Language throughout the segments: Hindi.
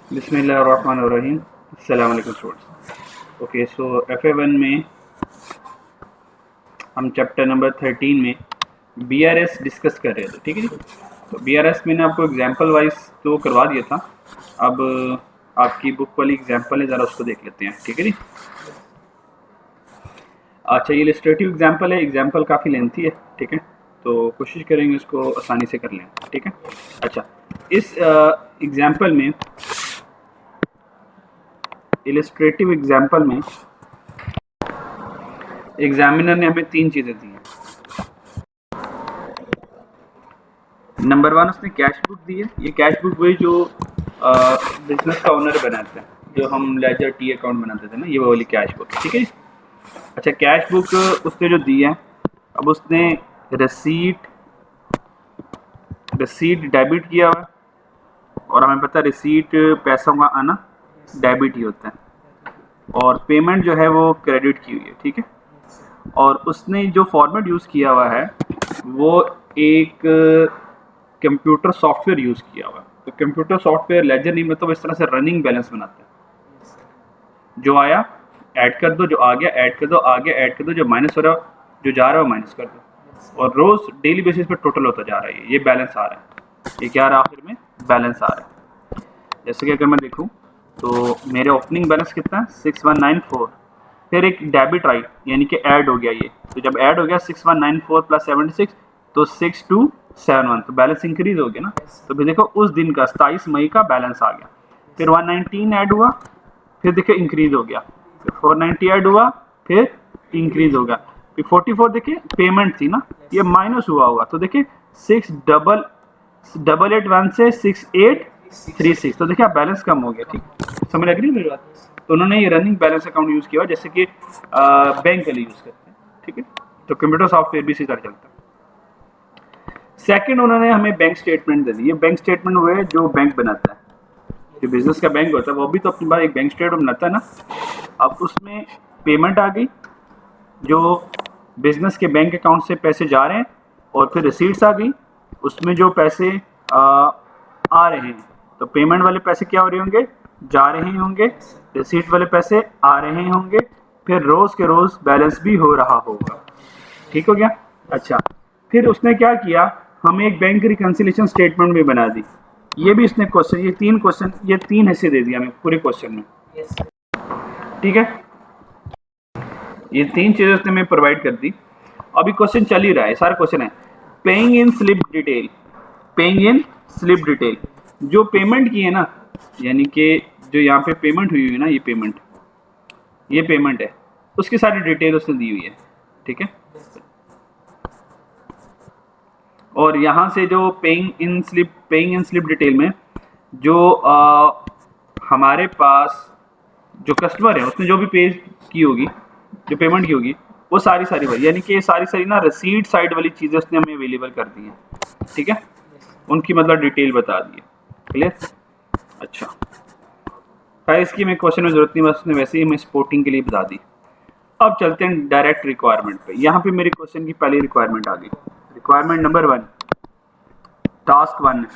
बिस्मिल्लाहिर्रहमानिर्रहीम। अस्सलाम वालेकुम स्टूडेंट्स। ओके, सो FA1 में हम चैप्टर नंबर 13 में BRS डिस्कस कर रहे थे। ठीक है जी। तो BRS मैंने आपको एग्जांपल वाइज तो करवा दिया था। अब आपकी बुक वाली एग्जांपल है, ज़रा उसको देख लेते हैं। ठीक है जी। अच्छा, ये इलस्ट्रेटिव एग्जांपल है। एग्जांपल काफ़ी लेंथी है। ठीक है, तो कोशिश करेंगे इसको आसानी से कर लें। ठीक है। अच्छा, इस एग्जांपल में, इलस्ट्रेटिव एग्जांपल में एग्जामिनर ने हमें 3 चीज़ें दी हैं। नंबर 1 उसने कैश बुक दी है। ये कैश बुक वही जो बिजनेस का ओनर बनाता है, जो हम लेजर टी अकाउंट बनाते थे ना, ये वो वाली कैश बुक। ठीक है। अच्छा, कैश बुक उसने जो दी है, अब उसने रसीट डेबिट किया हुआ है, और हमें पता है रिसीट पैसों का आना डेबिट ही होता है, और पेमेंट जो है वो क्रेडिट की हुई है। ठीक है। और उसने जो फॉर्मेट यूज़ किया हुआ है वो एक कंप्यूटर सॉफ्टवेयर यूज़ किया हुआ है। तो कंप्यूटर सॉफ्टवेयर लेजर नहीं, मतलब इस तरह से रनिंग बैलेंस बनाता है। जो आया ऐड कर दो, जो आ गया ऐड कर दो, आ गया ऐड कर दो, जो माइनस हो रहा है, जो जा रहा है वो माइनस कर दो, और रोज़ डेली बेसिस पे टोटल होता जा रहा है। ये बैलेंस आ रहा है, ये क्या आ रहा है आखिर में, बैलेंस आ रहा है। जैसे कि अगर मैं देखूँ तो मेरे ओपनिंग बैलेंस कितना है, 6194। फिर एक डेबिट आई, यानी कि ऐड हो गया ये। तो जब ऐड हो गया 6194 प्लस 76, तो 6271, तो बैलेंस इंक्रीज हो गया ना। तो फिर देखो उस दिन का 27 मई का बैलेंस आ गया। फिर 119 ऐड हुआ, फिर देखिए इंक्रीज हो गया। फिर 490 ऐड हुआ, फिर इंक्रीज हो गया। फिर 44 देखिए पेमेंट थी ना, ये माइनस हुआ होगा। तो देखिए 6881 से 6836, तो देखिए आप बैलेंस कम हो गया। ठीक, समझ लग रही है मेरी बात। तो उन्होंने ये रनिंग बैलेंस अकाउंट यूज़ किया, जैसे कि बैंक वाले यूज़ करते हैं। ठीक है, तो कंप्यूटर सॉफ्टवेयर भी इसी तरह चलता है। सेकंड, उन्होंने हमें बैंक स्टेटमेंट दे दी। ये बैंक स्टेटमेंट वो है जो बैंक बनाता है, जो बिजनेस का बैंक होता है, वो भी तो अपनी बार एक बैंक स्टेटमेंट बनाता है ना। अब उसमें पेमेंट आ गई, जो बिजनेस के बैंक अकाउंट से पैसे जा रहे हैं, और फिर रिसीट्स आ गई, उसमें जो पैसे आ रहे हैं। तो पेमेंट वाले पैसे क्या हो रहे होंगे, जा रहे होंगे, रिसीट वाले पैसे आ रहे होंगे, फिर रोज़ के रोज़ बैलेंस भी हो रहा होगा। ठीक हो गया। अच्छा, फिर उसने क्या किया, हमें एक बैंक रिकन्सिलेशन स्टेटमेंट भी बना दी। ये भी इसने क्वेश्चन, ये तीन हिस्से दे दिया हमें पूरे क्वेश्चन में। ठीक है, ये 3 चीज़ें उसने हमें प्रोवाइड कर दी। अभी क्वेश्चन चल ही रहा है, सारा क्वेश्चन है पेइंग इन स्लिप डिटेल। पेइंग इन स्लिप डिटेल, जो पेमेंट की है ना, यानी कि जो यहाँ पे पेमेंट हुई है ना, ये पेमेंट है, उसकी सारी डिटेल उसने दी हुई है। ठीक है, और यहाँ से जो पेइंग इन स्लिप डिटेल में जो हमारे पास जो कस्टमर है उसने जो भी पे की होगी, जो पेमेंट की होगी, वो सारी भाई, यानी कि सारी ना रसीद साइड वाली चीज़ें उसने हमें अवेलेबल कर दी हैं। ठीक है, उनकी मतलब डिटेल बता दी है। क्लियर। अच्छा, खैर इसकी हमें क्वेश्चन में ज़रूरत नहीं, बस उसने वैसे ही हमें स्पोर्टिंग के लिए बता दी। अब चलते हैं डायरेक्ट रिक्वायरमेंट पे। यहाँ पे मेरे क्वेश्चन की पहली रिक्वायरमेंट आ गई। रिक्वायरमेंट नंबर 1, टास्क 1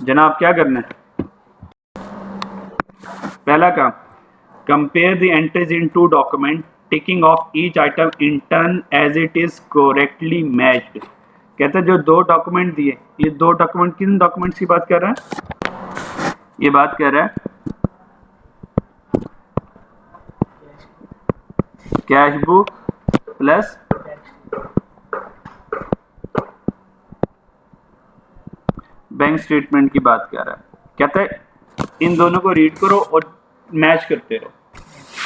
जनाब, क्या करना है, पहला काम, compare the entries in 2 document, ticking off each item in turn as it is correctly matched. कहते हैं जो 2 डॉक्यूमेंट दिए, ये 2 डॉक्यूमेंट किन डॉक्यूमेंट्स की बात कर रहा है, ये बात कर रहा है cash book plus bank statement की बात कर रहा है। कहता है इन दोनों को रीड करो और मैच करते रहो।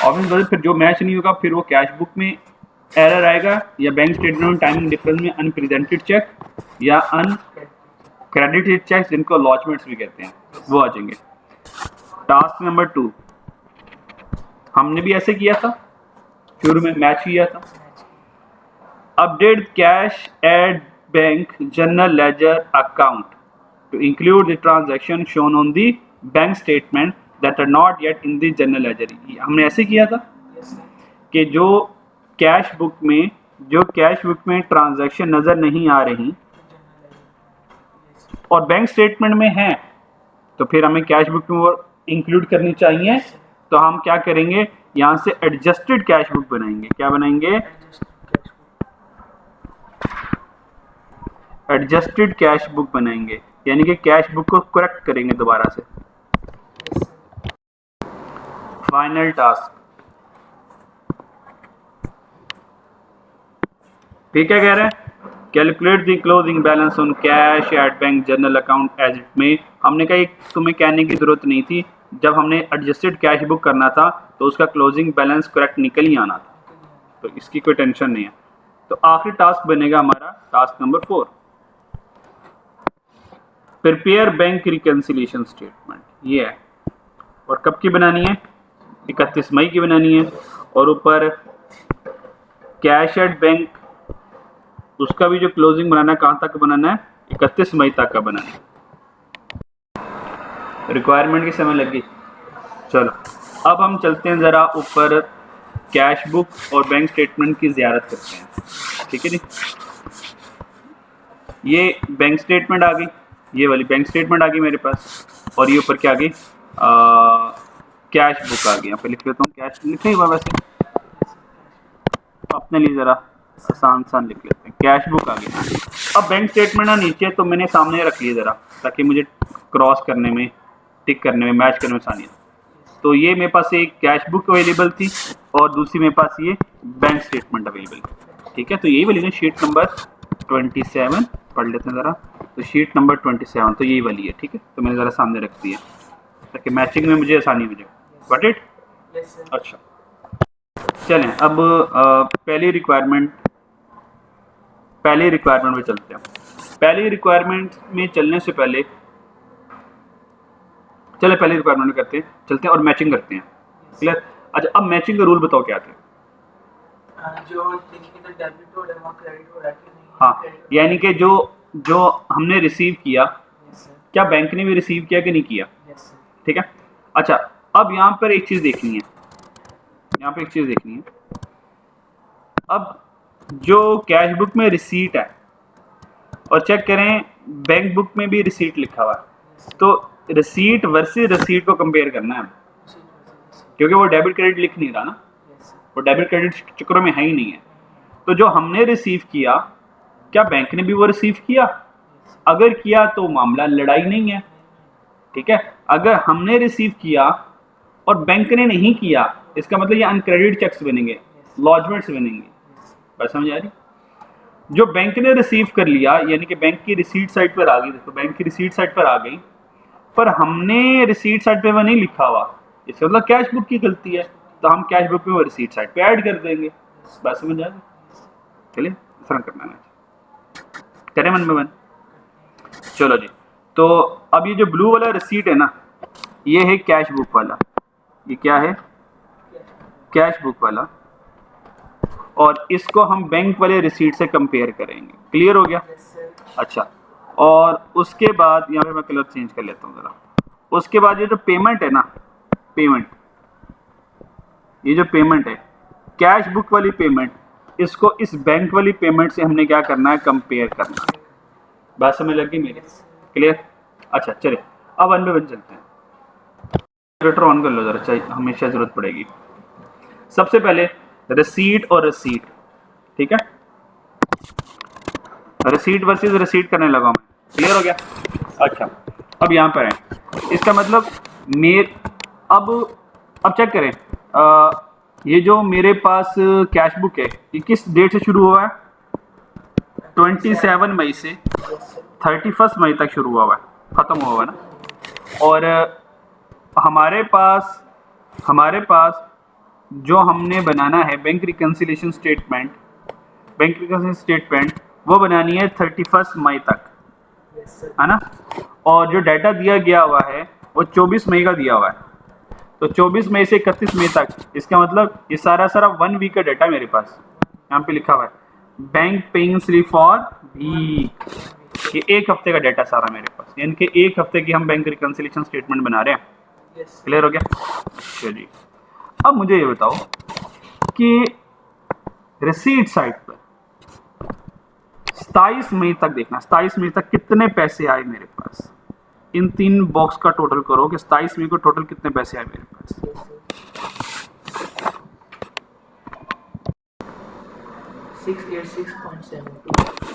ऑब्वियस फिर जो मैच नहीं होगा, फिर वो कैश बुक में एरर आएगा, या बैंक स्टेटमेंट में टाइमिंग डिफरेंस में अनप्रेजेंटेड चेक या अनक्रेडिटेड चेक, जिनको लॉजमेंट्स भी कहते हैं, वो आ जाएंगे। टास्क नंबर 2 हमने भी ऐसे किया था, शुरू में मैच किया था। Update cash at bank general ledger account to include the transaction shown on the bank statement that are not yet in the general ledger। हमने ऐसे किया था कि जो कैश बुक में ट्रांजैक्शन नज़र नहीं आ रही और बैंक स्टेटमेंट में है, तो फिर हमें कैश बुक में वो इंक्लूड करनी चाहिए, तो हम क्या करेंगे, यहाँ से एडजस्टेड कैश बुक बनाएंगे। क्या बनाएंगे? एडजस्टेड कैश बुक बनाएंगे, यानी कि कैश बुक को करेक्ट करेंगे दोबारा से। फाइनल टास्क, ठीक है, कह रहे हैं calculate the closing balance on cash at bank general account as it में। हमने कहा तुम्हें कहने की जरूरत नहीं थी, जब हमने एडजस्टेड कैश बुक करना था तो उसका क्लोजिंग बैलेंस करेक्ट निकल ही आना था, तो इसकी कोई टेंशन नहीं है। तो आखिरी टास्क बनेगा हमारा task number 4, prepare bank reconciliation statement. ये है, और कब की बनानी है? 31 मई की बनानी है। और ऊपर कैश एट बैंक, उसका भी जो क्लोजिंग बनाना है, कहाँ तक बनाना है? 31 मई तक का बनाना है। रिक्वायरमेंट की समय लग गई। चलो अब हम चलते हैं ज़रा ऊपर, कैश बुक और बैंक स्टेटमेंट की ज़ियारत करते हैं, ठीक है जी। ये बैंक स्टेटमेंट आ गई, ये वाली बैंक स्टेटमेंट आ गई मेरे पास, और ये ऊपर क्या आ गई? कैश बुक आ गई। यहाँ पे लिख लेता हूँ, कैश लिखे हुआ वैसे अपने लिए ज़रा आसान लिख लेते हैं, कैश बुक आ गई। अब बैंक स्टेटमेंट ना नीचे, तो मैंने सामने रख लिया ज़रा, ताकि मुझे क्रॉस करने में, टिक करने में, मैच करने में आसानी है। तो ये मेरे पास एक कैश बुक अवेलेबल थी और दूसरी मेरे पास ये बैंक स्टेटमेंट अवेलेबल थी, ठीक है। तो यही वाली ना शीट नंबर 27 पढ़ लेते हैं ज़रा। तो शीट नंबर 27 तो यही वाली है, ठीक है। तो मैंने ज़रा सामने रख दी है ताकि मैचिंग में मुझे आसानी हो जाए। Got it? अच्छा, चलें अब पहली रिक्वायरमेंट में चलते हैं। पहली रिक्वायरमेंट में चलने से पहले चले पहली रिक्वायरमेंट में चलते हैं और मैचिंग करते हैं। क्लियर? अच्छा, अब मैचिंग का रूल बताओ क्या थे? जो लिखेंगे तो डेबिट हो रहा है, वहाँ क्रेडिट हो रहा है कि नहीं? हाँ, यानी कि जो हमने रिसीव किया, क्या बैंक ने भी रिसीव किया कि नहीं किया? ठीक है। अच्छा, अब यहाँ पर एक चीज़ देखनी है, अब जो कैश बुक में रिसीट है, और चेक करें बैंक बुक में भी रिसीट लिखा हुआ है, तो रिसीट वर्सेस रिसीट को कंपेयर करना है, क्योंकि वो डेबिट क्रेडिट लिख नहीं रहा ना, वो डेबिट क्रेडिट चक्रों में है ही नहीं है। तो जो हमने रिसीव किया, क्या बैंक ने भी वो रिसीव किया? अगर किया तो मामला लड़ाई नहीं है, ठीक है। अगर हमने रिसीव किया और बैंक ने नहीं किया, इसका मतलब ये अनक्रेडिट चेक्स बनेंगे, लॉजमेंट्स बनेंगे। बात समझ आ रही? जो बैंक ने रिसीव कर लिया, यानी कि बैंक की रिसीट साइड पर आ गई, देखो बैंक की रिसीट साइड पर आ गई, पर हमने रिसीट साइड पे वो नहीं लिखा हुआ, इसका मतलब कैश बुक की गलती है, तो हम कैश बुक में वो रिसीट साइड पे ऐड कर देंगे। बात समझ आ गई? चलिए इस करना है, करें मन में मन। चलो जी, तो अब ये जो ब्लू वाला रिसीट है ना, ये है कैश बुक वाला। ये क्या है? कैश बुक वाला, और इसको हम बैंक वाले रिसीट से कंपेयर करेंगे। क्लियर हो गया? अच्छा, और उसके बाद यहाँ पे मैं कलर चेंज कर लेता हूँ ज़रा। उसके बाद ये जो पेमेंट है ना, ये जो पेमेंट है कैश बुक वाली पेमेंट, इसको इस बैंक वाली पेमेंट से हमने क्या करना है? कंपेयर करना है। बात समझ लग गई मेरी? क्लियर? अच्छा चलिए अब वन बाय वन चलते हैं। कंप्यूटर ऑन कर लो ज़रा, चाहिए हमेशा ज़रूरत पड़ेगी। सबसे पहले रिसीट और रिसीट, ठीक है। रिसीट वर्सेस रिसीट करने लगा मैं। क्लियर हो गया? अच्छा, अब यहाँ पर है, इसका मतलब अब चेक करें, ये जो मेरे पास कैश बुक है, ये किस डेट से शुरू हुआ है? 27 मई से 31 मई तक शुरू हुआ है, ख़त्म हुआ है ना। और हमारे पास जो हमने बनाना है बैंक रिकंसिलिएशन स्टेटमेंट, वो बनानी है 31 मई तक, है ना। और जो डाटा दिया गया हुआ है वो 24 मई का दिया हुआ है, तो 24 मई से 31 मई तक, इसका मतलब ये सारा 1 वीक का डाटा मेरे पास यहाँ पे लिखा हुआ है। Bank paying slip for week, ये 1 हफ्ते का डाटा सारा मेरे पास, यानी कि 1 हफ्ते की हम बैंक रिकंसिलिएशन स्टेटमेंट बना रहे हैं। क्लियर हो गया? चलिए अब मुझे ये बताओ कि रिसीट साइड पर 27 मई तक देखना, 27 मई तक कितने पैसे आए मेरे पास। इन तीन बॉक्स का टोटल करो कि 27 मई को टोटल कितने पैसे आए मेरे पास।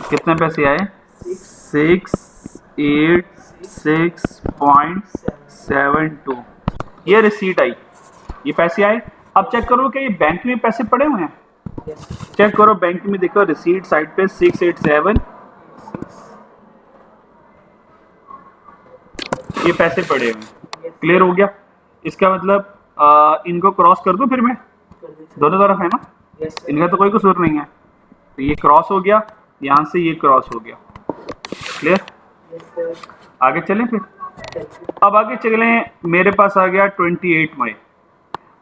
कितने पैसे आए? 686.72। ये रिसीट आई, ये पैसे आए। अब चेक करो कि ये बैंक में पैसे पड़े हुए हैं। चेक करो बैंक में, देखो रिसीट साइड पे 687 ये पैसे पड़े हुए हैं। क्लियर हो गया? इसका मतलब इनको क्रॉस कर दो फिर मैं, दोनों तरफ है ना, इनका तो कोई कसूर नहीं है। तो ये क्रॉस हो गया, यहाँ से ये क्रॉस हो गया। क्लियर? आगे चलें फिर। अब आगे चलें, मेरे पास आ गया 28 मई।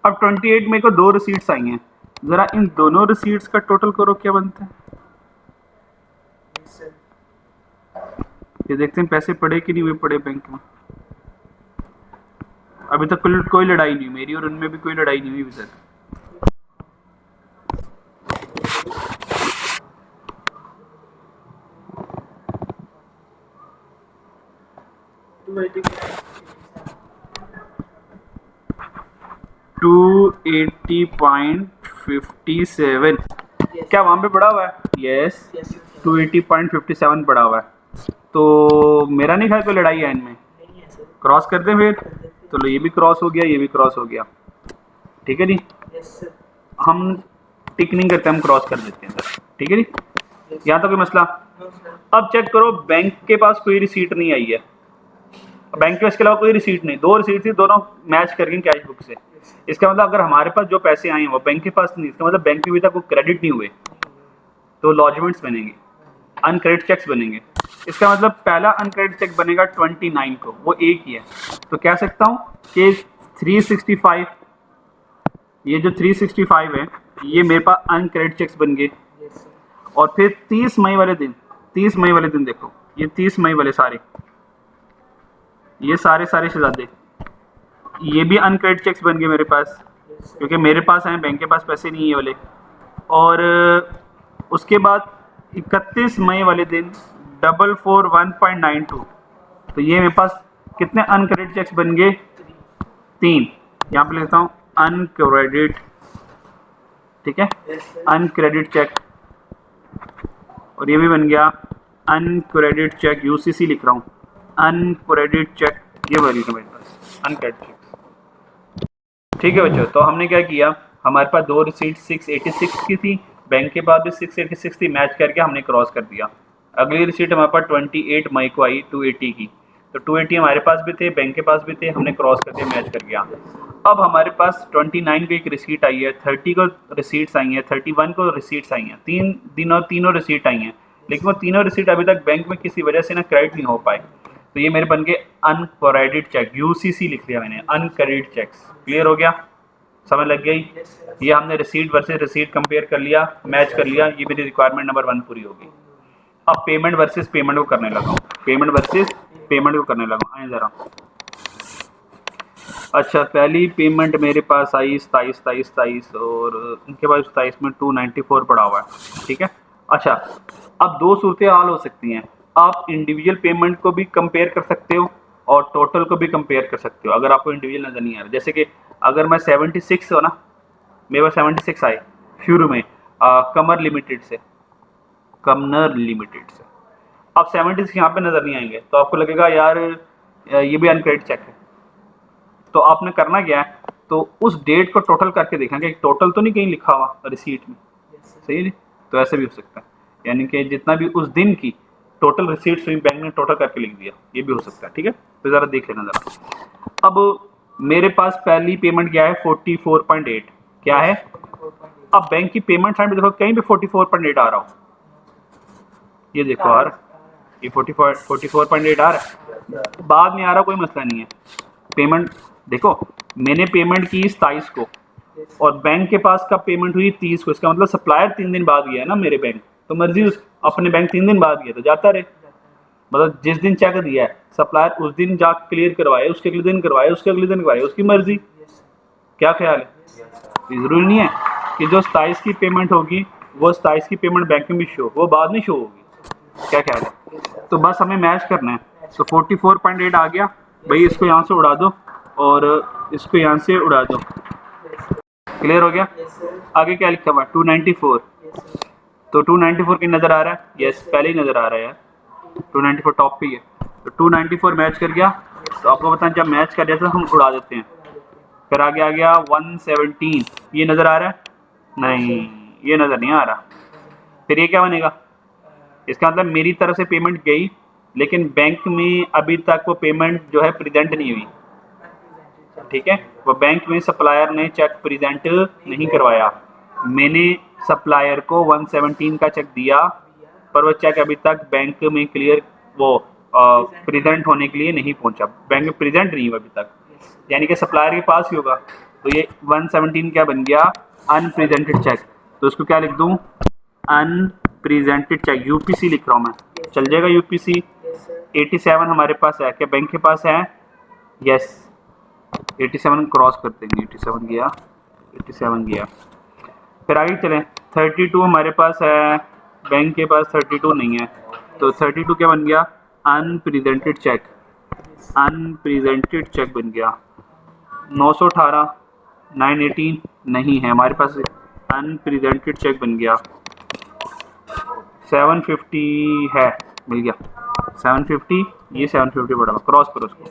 अब 28 मई को दो रिसीट्स आई हैं, जरा इन दोनों रिसीट्स का टोटल करो क्या बनता है। ये देखते हैं पैसे पड़े कि नहीं हुए पड़े बैंक में। अभी तक कोई लड़ाई नहीं, मेरी और उनमें भी कोई लड़ाई नहीं हुई अभी तक। $280.57 क्या वहाँ पे पड़ा हुआ है? यस, 280.57 पड़ा हुआ है। तो मेरा नहीं ख्याल कोई लड़ाई है इनमें। क्रॉस कर दें फिर, तो लो ये भी क्रॉस हो गया, ये भी क्रॉस हो गया। ठीक है जी, हम टिक नहीं करते, हम क्रॉस कर देते हैं सर। ठीक है जी, यहाँ तो कोई मसला। अब चेक करो, बैंक के पास कोई रिसीट नहीं आई है, बैंक के इसके अलावा कोई रिसीट नहीं। दो रिसीट थी, दोनों मैच कर गई कैश बुक से। इसका मतलब अगर हमारे पास जो पैसे आए हैं वो बैंक के पास नहीं, इसका मतलब बैंक में अभी तक वो क्रेडिट नहीं हुए, तो लॉजमेंट्स बनेंगे, अनक्रेडिट चेक्स बनेंगे। इसका मतलब पहला अनक्रेडिट चेक बनेगा 29 को, वो एक ही है। तो कह सकता हूँ कि 365, ये जो 365 है ये मेरे पास अनक्रेडिट चेक्स बन गए। और फिर 30 मई वाले दिन, 30 मई वाले दिन देखो, ये 30 मई वाले सारे, ये सारे शहजादे, ये भी अनक्रेडिट चेक्स बन गए मेरे पास, क्योंकि मेरे पास आए, बैंक के पास पैसे नहीं है वाले। और उसके बाद 31 मई वाले दिन 441.92, तो ये मेरे पास कितने अनक्रेडिट चेक्स बन गए? 3। यहाँ पे लिखता हूँ अनक्रेडिट, ठीक है, अनक्रेडिट चेक। और ये भी बन गया अनक्रेडिट चेक, यूसीसी लिख रहा हूँ, अनक्रेडिट चेक, ये बन गया मेरे पास अनक्रेडिट चेक। ठीक है बच्चों, तो हमने क्या किया, हमारे पास दो रिसीट 686 की थी, बैंक के पास भी 686 थी, मैच करके हमने क्रॉस कर दिया। अगली रिसीट हमारे पास 28 मई को आई 280 की, तो 280 हमारे पास भी थे, बैंक के पास भी थे, हमने क्रॉस कर दिया, मैच कर गया। अब हमारे पास 29 को एक रिसीट आई है, 30 को रिसीट्स आई हैं, 31 को रिसीट्स आई हैं, तीनों रिसीट आई हैं, लेकिन वो तीनों रिसीट अभी तक बैंक में किसी वजह से ना क्रेडिट नहीं हो पाए। तो ये मेरे बन गए अनक्रेडिट चेक, यूसीसी लिख लिया मैंने, अनक्रेडिट चेक्स। क्लियर हो गया? समझ लग गई? ये हमने रिसीट वर्सेस रिसीट कंपेयर कर लिया, मैच कर लिया, ये मेरी रिक्वायरमेंट नंबर 1 पूरी होगी। अब पेमेंट वर्सेस पेमेंट को करने लगा हूँ, पेमेंट वर्सेस पेमेंट को करने लगा हूँ। आए ज़रा। अच्छा, पहली पेमेंट मेरे पास आई 27 और उनके पास 27 में 294 पड़ा हुआ है। ठीक है। अच्छा, अब दो सूरतें हाल हो सकती हैं, आप इंडिविजुअल पेमेंट को भी कंपेयर कर सकते हो और टोटल को भी कंपेयर कर सकते हो, अगर आपको इंडिविजुअल नज़र नहीं आ रहा। जैसे कि अगर मैं 76 हो ना, मेरे पास 76 आए शुरू में कमर लिमिटेड से, अब 76 यहाँ पे नज़र नहीं आएंगे, तो आपको लगेगा यार ये भी अनक्रेडिट चेक है। तो आपने करना क्या है, तो उस डेट को टोटल करके देखेंगे, टोटल तो नहीं कहीं लिखा हुआ रिसीट में, सही है। तो ऐसे भी हो सकता है, यानी कि जितना भी उस दिन की टोटल रिसीट्स हुई बैंक ने टोटल करके लिख दिया, ये भी हो सकता है। ठीक है, तो ज़रा देख लेना ज़रा। अब मेरे पास पहली पेमेंट क्या है 44.8, क्या है। अब बैंक की पेमेंट साइड में देखो, कहीं पे 44.8 आ रहा हो, ये देखो आ रहा है, ये 44.8 आ रहा है, बाद में आ रहा, कोई मसला नहीं है। पेमेंट देखो, मैंने पेमेंट की 27 को और बैंक के पास कब पेमेंट हुई 30 को, इसका मतलब सप्लायर 3 दिन बाद गया है ना मेरे बैंक, तो मर्जी उस अपने बैंक 3 दिन बाद गया तो जाता रहे, मतलब जिस दिन चेक दिया है सप्लायर उस दिन जा क्लियर करवाए, उसके अगले दिन करवाए, उसके अगले दिन करवाए, उसकी मर्जी। क्या ख्याल है? जरूरी नहीं है कि जो 27 की पेमेंट होगी वो 27 की पेमेंट बैंक में भी शो, वो बाद में शो होगी। क्या ख्याल है? तो बस हमें मैच करना है, तो 44.8 आ गया भाई, इसको यहाँ से उड़ा दो और इसको यहाँ से उड़ा दो। क्लियर हो गया? आगे क्या लिखा हुआ? 294। तो 294 की नज़र आ रहा है? यस, पहले ही नज़र आ रहा है यार, 294 टॉप पे ही है। तो 294 मैच कर गया। तो आपको बताएं जब मैच कर जाता है हम उड़ा देते हैं। फिर आगे आ गया 117, ये नज़र आ रहा है? नहीं, ये नज़र नहीं आ रहा। फिर ये क्या बनेगा? इसका मतलब मेरी तरफ से पेमेंट गई, लेकिन बैंक में अभी तक वो पेमेंट जो है प्रेजेंट नहीं हुई। ठीक है, वो बैंक में सप्लायर ने चेक प्रेजेंट नहीं करवाया। मैंने सप्लायर को 117 का चेक दिया, पर वो चेक अभी तक बैंक में क्लियर वो प्रेजेंट होने के लिए नहीं पहुंचा। बैंक में प्रेजेंट नहीं हुआ अभी तक, यानी कि सप्लायर के पास ही होगा। तो ये 117 क्या बन गया? Unpresented cheque. तो इसको क्या लिख दूं? Unrepresented check. यूपीसी लिख रहा हूँ मैं, चल जाएगा यूपीसी। 87 हमारे पास है, क्या बैंक के पास है? यस, 87 क्रॉस कर देंगे। 87 गया, 87 गया। फिर आगे चलें, 32 हमारे पास है, बैंक के पास 32 नहीं है। तो 32 क्या बन गया? Unpresented cheque. अनप्रेजेंटेड चेक बन गया। 918, 918 नहीं है हमारे पास, अनप्रेजेंटेड चेक बन गया। 750 है, मिल गया 750। ये 750 बढ़ा, क्रॉस करो उसको।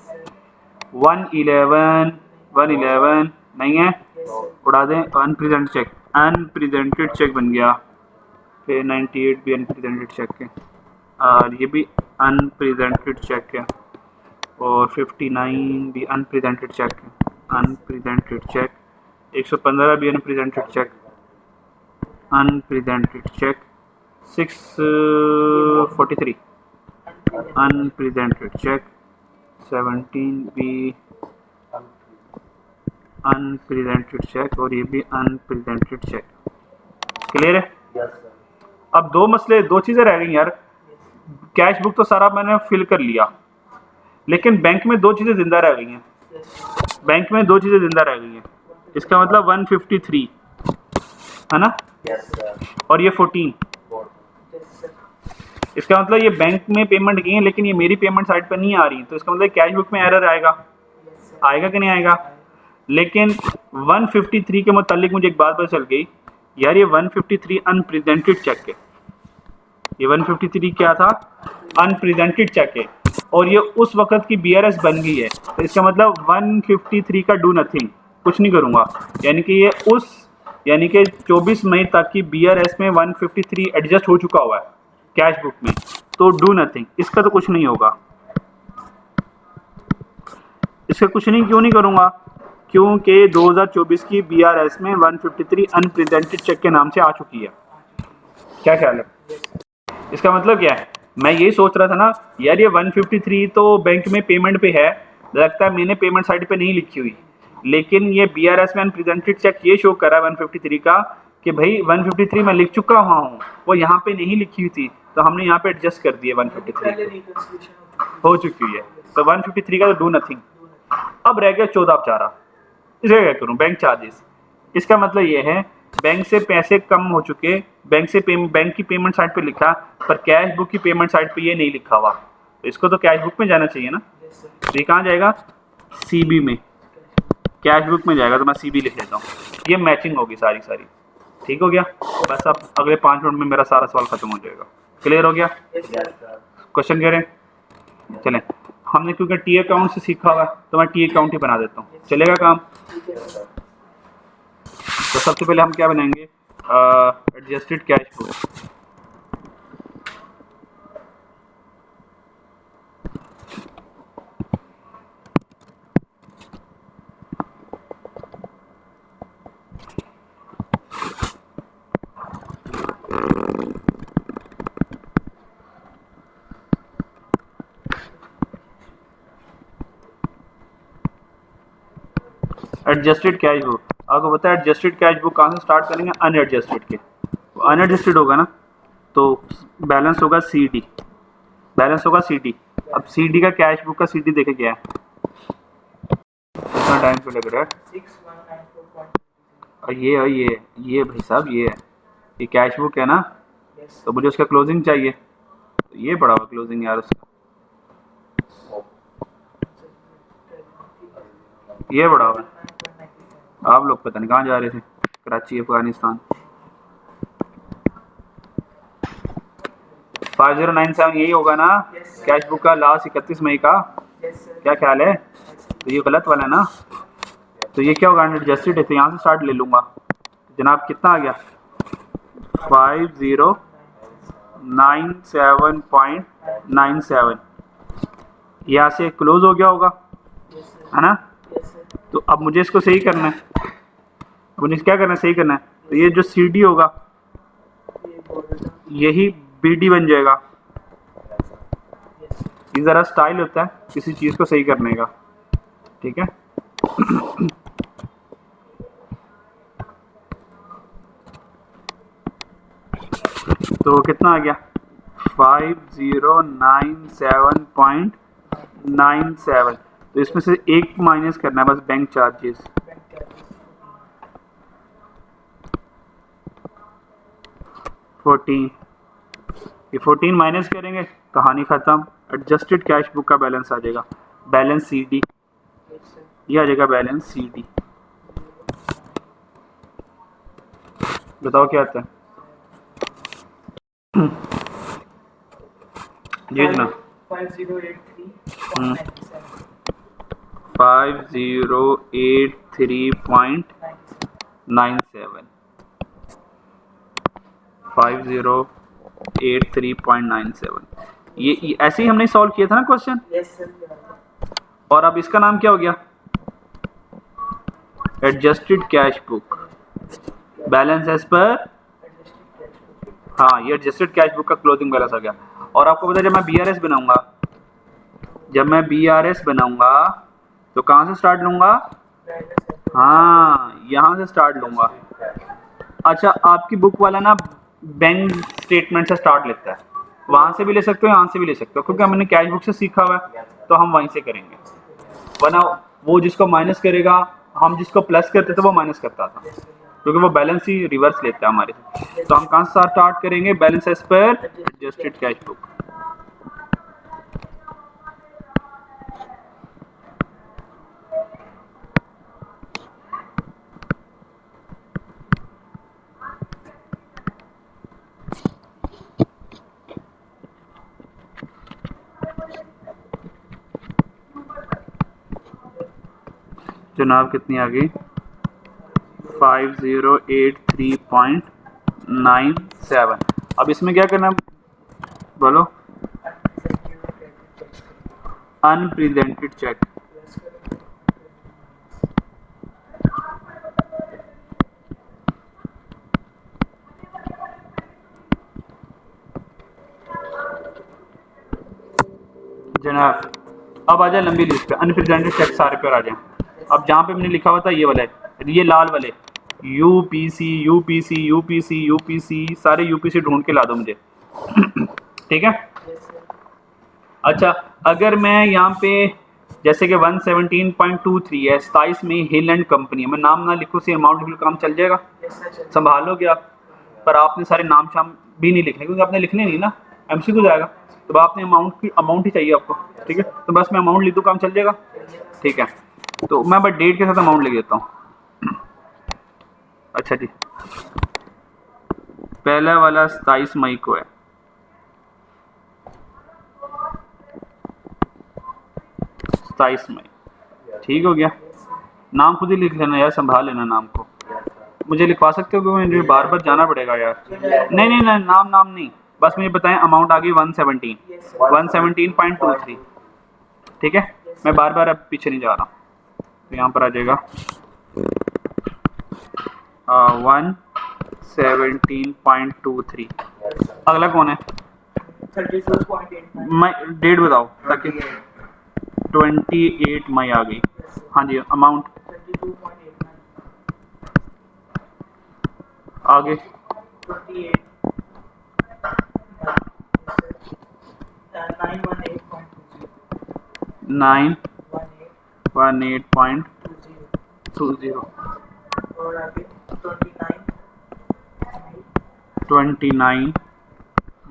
111 नहीं है, उड़ा दें। अनप्रेजेंटेड चेक, अनप्रेजेंटेड चेक बन गया। फिर 98 भी अनप्रेजेंटेड चेक है, और ये भी अनप्रेजेंटेड चेक है। और 59 भी अनप्रेजेंटेड चेक है, अनप्रेजेंटेड चेक। 115 भी unpresented cheque, unpresented cheque. 643 unpresented cheque. 17 भी अनप्रेजेंटेड चेक, और ये भी अनप्रेजेंटेड चेक। क्लियर है? अब दो चीज़ें रह गई यार। कैश बुक तो सारा मैंने फिल कर लिया, लेकिन बैंक में दो चीज़ें जिंदा रह गई हैं। बैंक में दो चीज़ें जिंदा रह गई हैं। इसका मतलब 153 है ना, और ये 14। इसका मतलब ये बैंक में पेमेंट की है, लेकिन ये मेरी पेमेंट साइड पर नहीं आ रही। तो इसका मतलब कैश बुक में एरर आएगा कि नहीं आएगा? लेकिन 153 के मुतालिक मुझे एक बात पता चल गई यार, ये 153 अनप्रेजेंटेड चेक है। ये 153 क्या था? अनप्रेजेंटेड चेक है, और ये उस वक्त की बीआरएस बन गई है। तो इसका मतलब 153 का डू नथिंग, कुछ नहीं करूँगा। यानी कि ये यानी कि 24 मई तक की बीआरएस में 153 एडजस्ट हो चुका हुआ है कैश बुक में। तो डू नथिंग, इसका तो कुछ नहीं होगा। इसका कुछ नहीं, क्यों नहीं करूँगा? क्योंकि 2024 की बीआरएस में 153 अनप्रेजेंटेड चेक के नाम से आ चुकी है। क्या ख्याल है? इसका मतलब क्या है? मैं ये सोच रहा था ना यार, ये 153 तो बैंक में पेमेंट पे है, लगता है मैंने पेमेंट साइड पे नहीं लिखी हुई, लेकिन ये बीआरएस में अनप्रेजेंटेड चेक ये शो कर रहा है 153 का कि भाई 153 मैं लिख चुका हूँ, वो यहाँ पे नहीं लिखी हुई थी, तो हमने यहाँ पे एडजस्ट कर दिया 153 हो चुकी हुई है। तो 153 का तो डू नथिंग। अब रह गया 14 बेचारा, इसे क्या करूँ? Bank charges. इसका मतलब ये है बैंक से पैसे कम हो चुके, बैंक की पेमेंट साइड पे लिखा, पर कैश बुक की पेमेंट साइड पे ये नहीं लिखा हुआ। तो इसको तो कैश बुक में जाना चाहिए ना। ये कहाँ जाएगा? सीबी में। कैश बुक में जाएगा, तो मैं सीबी लिख लेता हूँ। ये मैचिंग होगी सारी। ठीक हो गया? बस अब अगले 5 मिनट में मेरा सारा सवाल खत्म हो जाएगा। क्लियर हो गया? क्वेश्चन कह रहे हैं? चलें, हमने क्योंकि टी अकाउंट से सीखा हुआ है, तो मैं टी अकाउंट ही बना देता हूँ। चलेगा काम? तो सबसे पहले हम क्या बनाएंगे? Adjusted cash book. Adjusted cash book, आपको पता है एडजस्टेड कैश बुक कहाँ से स्टार्ट करेंगे? अनएडजस्टेड के। अनएडजस्टेड होगा ना, तो बैलेंस होगा CD, बैलेंस होगा CD। अब CD का कैश बुक का CD देखे क्या है? कितना टाइम पे लग रहा है? और ये भाई साहब, ये है, ये कैश बुक है ना, तो मुझे उसका क्लोजिंग चाहिए। तो ये पड़ा हुआ क्लोजिंग यार उसका। ये बढ़ा हुआ है। आप लोग पता नहीं कहाँ जा रहे थे, कराची अफगानिस्तान। 5097 यही होगा ना कैश बुक का लास्ट 31 मई का, क्या ख्याल है? तो ये गलत वाला है ना, तो ये क्या होगा एडजस्टेड है, तो यहाँ से स्टार्ट ले लूँगा। जनाब कितना आ गया 5097.97, यहाँ से क्लोज हो गया होगा, है ना? तो अब मुझे इसको सही करना है, मुझे क्या करना है, सही करना है। तो ये जो CD होगा यही BD बन जाएगा। ये ज़रा स्टाइल होता है किसी चीज़ को सही करने का, ठीक है। तो कितना आ गया 5097.97, तो इसमें से एक माइनस करना है बस, बैंक चार्जेस। ये 14 माइनस करेंगे, कहानी ख़त्म। एडजस्टेड कैश बुक का बैलेंस आ जाएगा, बैलेंस CD, ये आ जाएगा बैलेंस CD। बताओ क्या आता है जी ना 5083.97, 5083.97, ये ऐसे ही हमने सॉल्व किया था ना क्वेश्चन। और अब इसका नाम क्या हो गया, adjusted cash book, balance as per, हाँ ये एडजस्टेड कैश बुक का क्लोजिंग बैलेंस आ गया। और आपको पता है जब मैं BRS बनाऊंगा, तो कहाँ से स्टार्ट लूँगा, हाँ यहाँ से स्टार्ट लूँगा। अच्छा आपकी बुक वाला ना बैंक स्टेटमेंट से स्टार्ट लेता है, वहाँ से भी ले सकते हो, यहाँ से भी ले सकते हो, क्योंकि हमने कैश बुक से सीखा हुआ है तो हम वहीं से करेंगे। वरना वो जिसको माइनस करेगा, हम जिसको प्लस करते थे वो माइनस करता था, क्योंकि वो बैलेंस ही रिवर्स लेता है हमारे से। तो हम कहाँ से स्टार्ट करेंगे, balance as per adjusted cash book. जनाब कितनी आ गई 5083.97। अब इसमें क्या करना है बोलो, अनप्रेजेंटेड चेक। जनाब अब आ जाए लंबी लिस्ट पे, अनप्रेजेंटेड चेक सारे पे आ जाए। अब जहाँ पे मैंने लिखा हुआ था ये वाला है, ये लाल वाले UPC सारे UPC ढूंढ के ला दो मुझे। ठीक है। अच्छा अगर मैं यहाँ पे जैसे कि 117.23 है 27 में हिल एंड कंपनी है, मैं नाम ना लिखूँ सी अमाउंट लिखूँ, काम चल जाएगा, संभालोगे आप। पर आपने सारे नाम शाम भी नहीं लिखने, क्योंकि आपने लिखने नहीं ना, MCQ जाएगा, तो आपने अमाउंट ही चाहिए आपको। ठीक है, तो बस मैं अमाउंट लिख दूँ, काम चल जाएगा। ठीक है, तो मैं बस डेट के साथ अमाउंट लिख देता हूँ। अच्छा जी, पहला वाला 27 मई को है, ठीक हो गया। नाम खुद ही लिख लेना यार, संभाल लेना नाम को। मुझे लिखवा सकते हो कि मुझे बार बार जाना पड़ेगा यार। नहीं नहीं नहीं, नाम नहीं, बस मुझे बताएं अमाउंट आ गई 117.23। ठीक है, मैं बार बार अब पीछे नहीं जा रहा, तो यहाँ पर आ जाएगा 117.23। अगला कौन है? 32.89। मैं डेट बताओ ताकि 28 मई आ गई। हाँ जी, अमाउंट 32.89 आगे 28 918.20 और आगे 29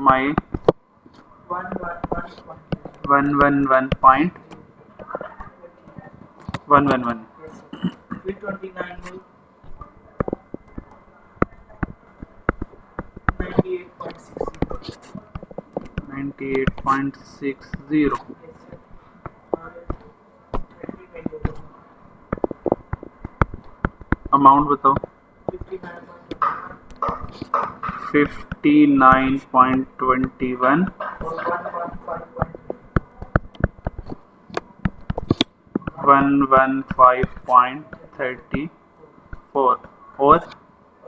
मई 111.20 111.20। 111 yes sir, फिर 29 में 98.60 yes sir, और 30 में जो अमाउंट बताओ 59.21 59.21 और 115.34 और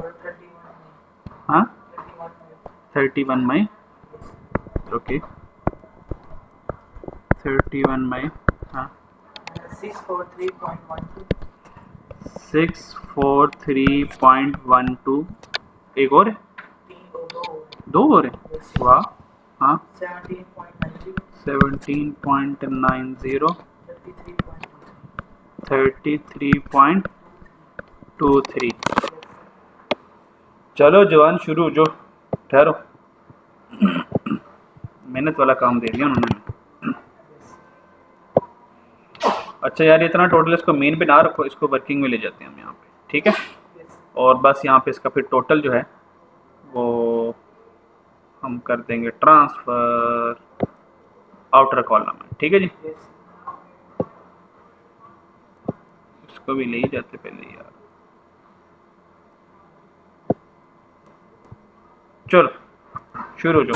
31 में हाँ 31 में 31 मई yes ओके 31 मई हाँ 643.12 643.12 एक और है? 3 और 2 दो और है yes sir, वाह हाँ 17.90 17.90 33.23 33.23 yes sir, चलो जवान शुरू जो ठहरो मेहनत वाला काम दे दिया उन्होंने yes sir, अच्छा यार इतना टोटल इसको मेन पे ना रखो, इसको वर्किंग में ले जाते हैं हम यहाँ पे, ठीक है। yes sir, और बस यहाँ पे इसका फिर टोटल जो है वो हम कर देंगे ट्रांसफ़र आउटर कॉलम में, ठीक है जी। yes sir, इसको भी ले ही जाते पहले यार, चलो शुरू जो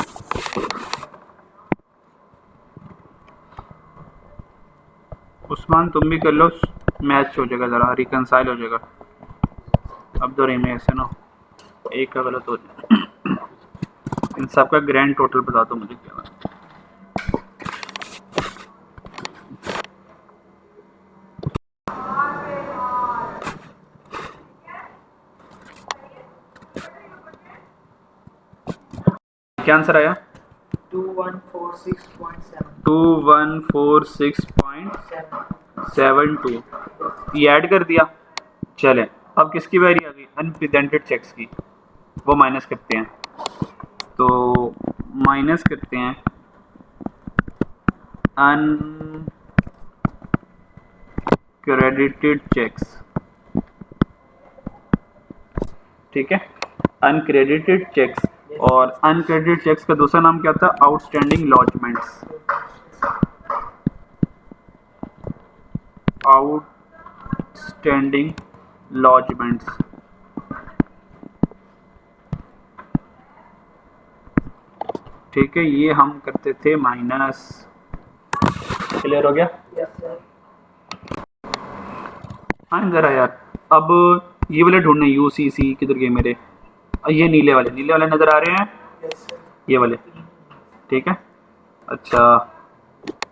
उस्मान तुम भी कर लो, मैच हो जाएगा, ज़रा रिकनसाइल हो जाएगा। अब दो में ऐसे ना एक का गलत हो जाए। इन सब का ग्रैंड टोटल बता दो मुझे क्या है। क्या आंसर आया? 2146.7 2146.72 ये ऐड कर दिया। चलें अब किसकी बारी आ गई? अनप्रेजेंटेड चेक्स की, वो माइनस करते हैं। तो माइनस करते हैं अनक्रेडिटेड चेक्स, ठीक है, अनक्रेडिटेड चेक्स। और अनक्रेडिटेड चेक्स का दूसरा नाम क्या था? आउटस्टैंडिंग लॉजमेंट्स, आउटस्टैंडिंग लॉजमेंट्स, ठीक है। ये हम करते थे माइनस, क्लियर हो गया? yes sir, हाँ ज़रा यार, अब ये वाले ढूंढने, UCC किधर गए मेरे? ये नीले वाले नज़र आ रहे हैं, yes sir, ये वाले, ठीक है। अच्छा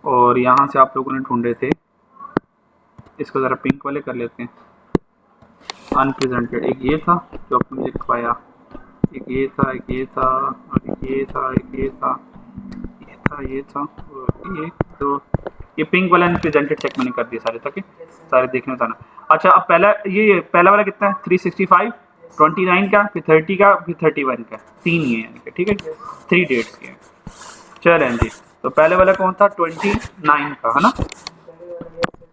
और यहाँ से आप लोगों ने ढूंढे थे, इसको ज़रा पिंक वाले कर लेते हैं। अनप्रेजेंटेड एक ये था जो आपने मुझे लिखवाया, एक ये था, एक ये था, और ये था, एक ये था, ये था, ये था, और एक तो ये पिंक वाला अनप्रेजेंटेड चेक मैंने कर दिया सारे, ताकि सारे देखने था ना। अच्छा अब पहला वाला कितना है? 365, 29 का, फिर 30 का, फिर 31 का, तीन ही है, ठीक है, 3 डेट्स के हैं। चलें जी, तो पहले वाला कौन था? 29 का, है ना। पहले वाला yes sir,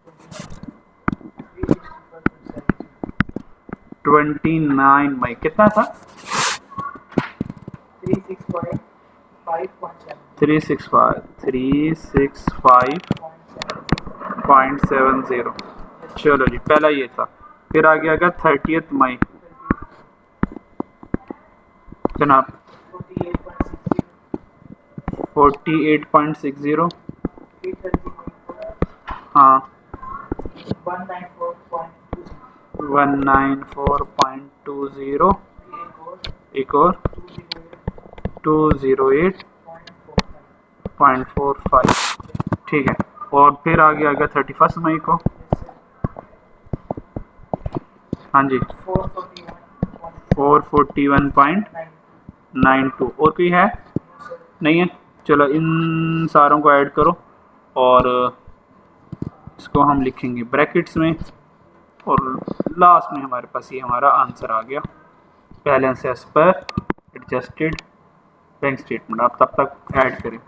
365.7 29 मई कितना था? 365.70। चलो जी पहला ये था। फिर आ गया 30 मई जनाब, 48.60। हाँ 194.20, एक और 208.45, ठीक है। और फिर आ गया 31 मई को, हाँ जी 441.92। और कोई है? नहीं है। चलो इन सारों को ऐड करो और इसको हम लिखेंगे ब्रैकेट्स में, और लास्ट में हमारे पास ये हमारा आंसर आ गया, balance as per adjusted bank statement. आप तब तक ऐड करें।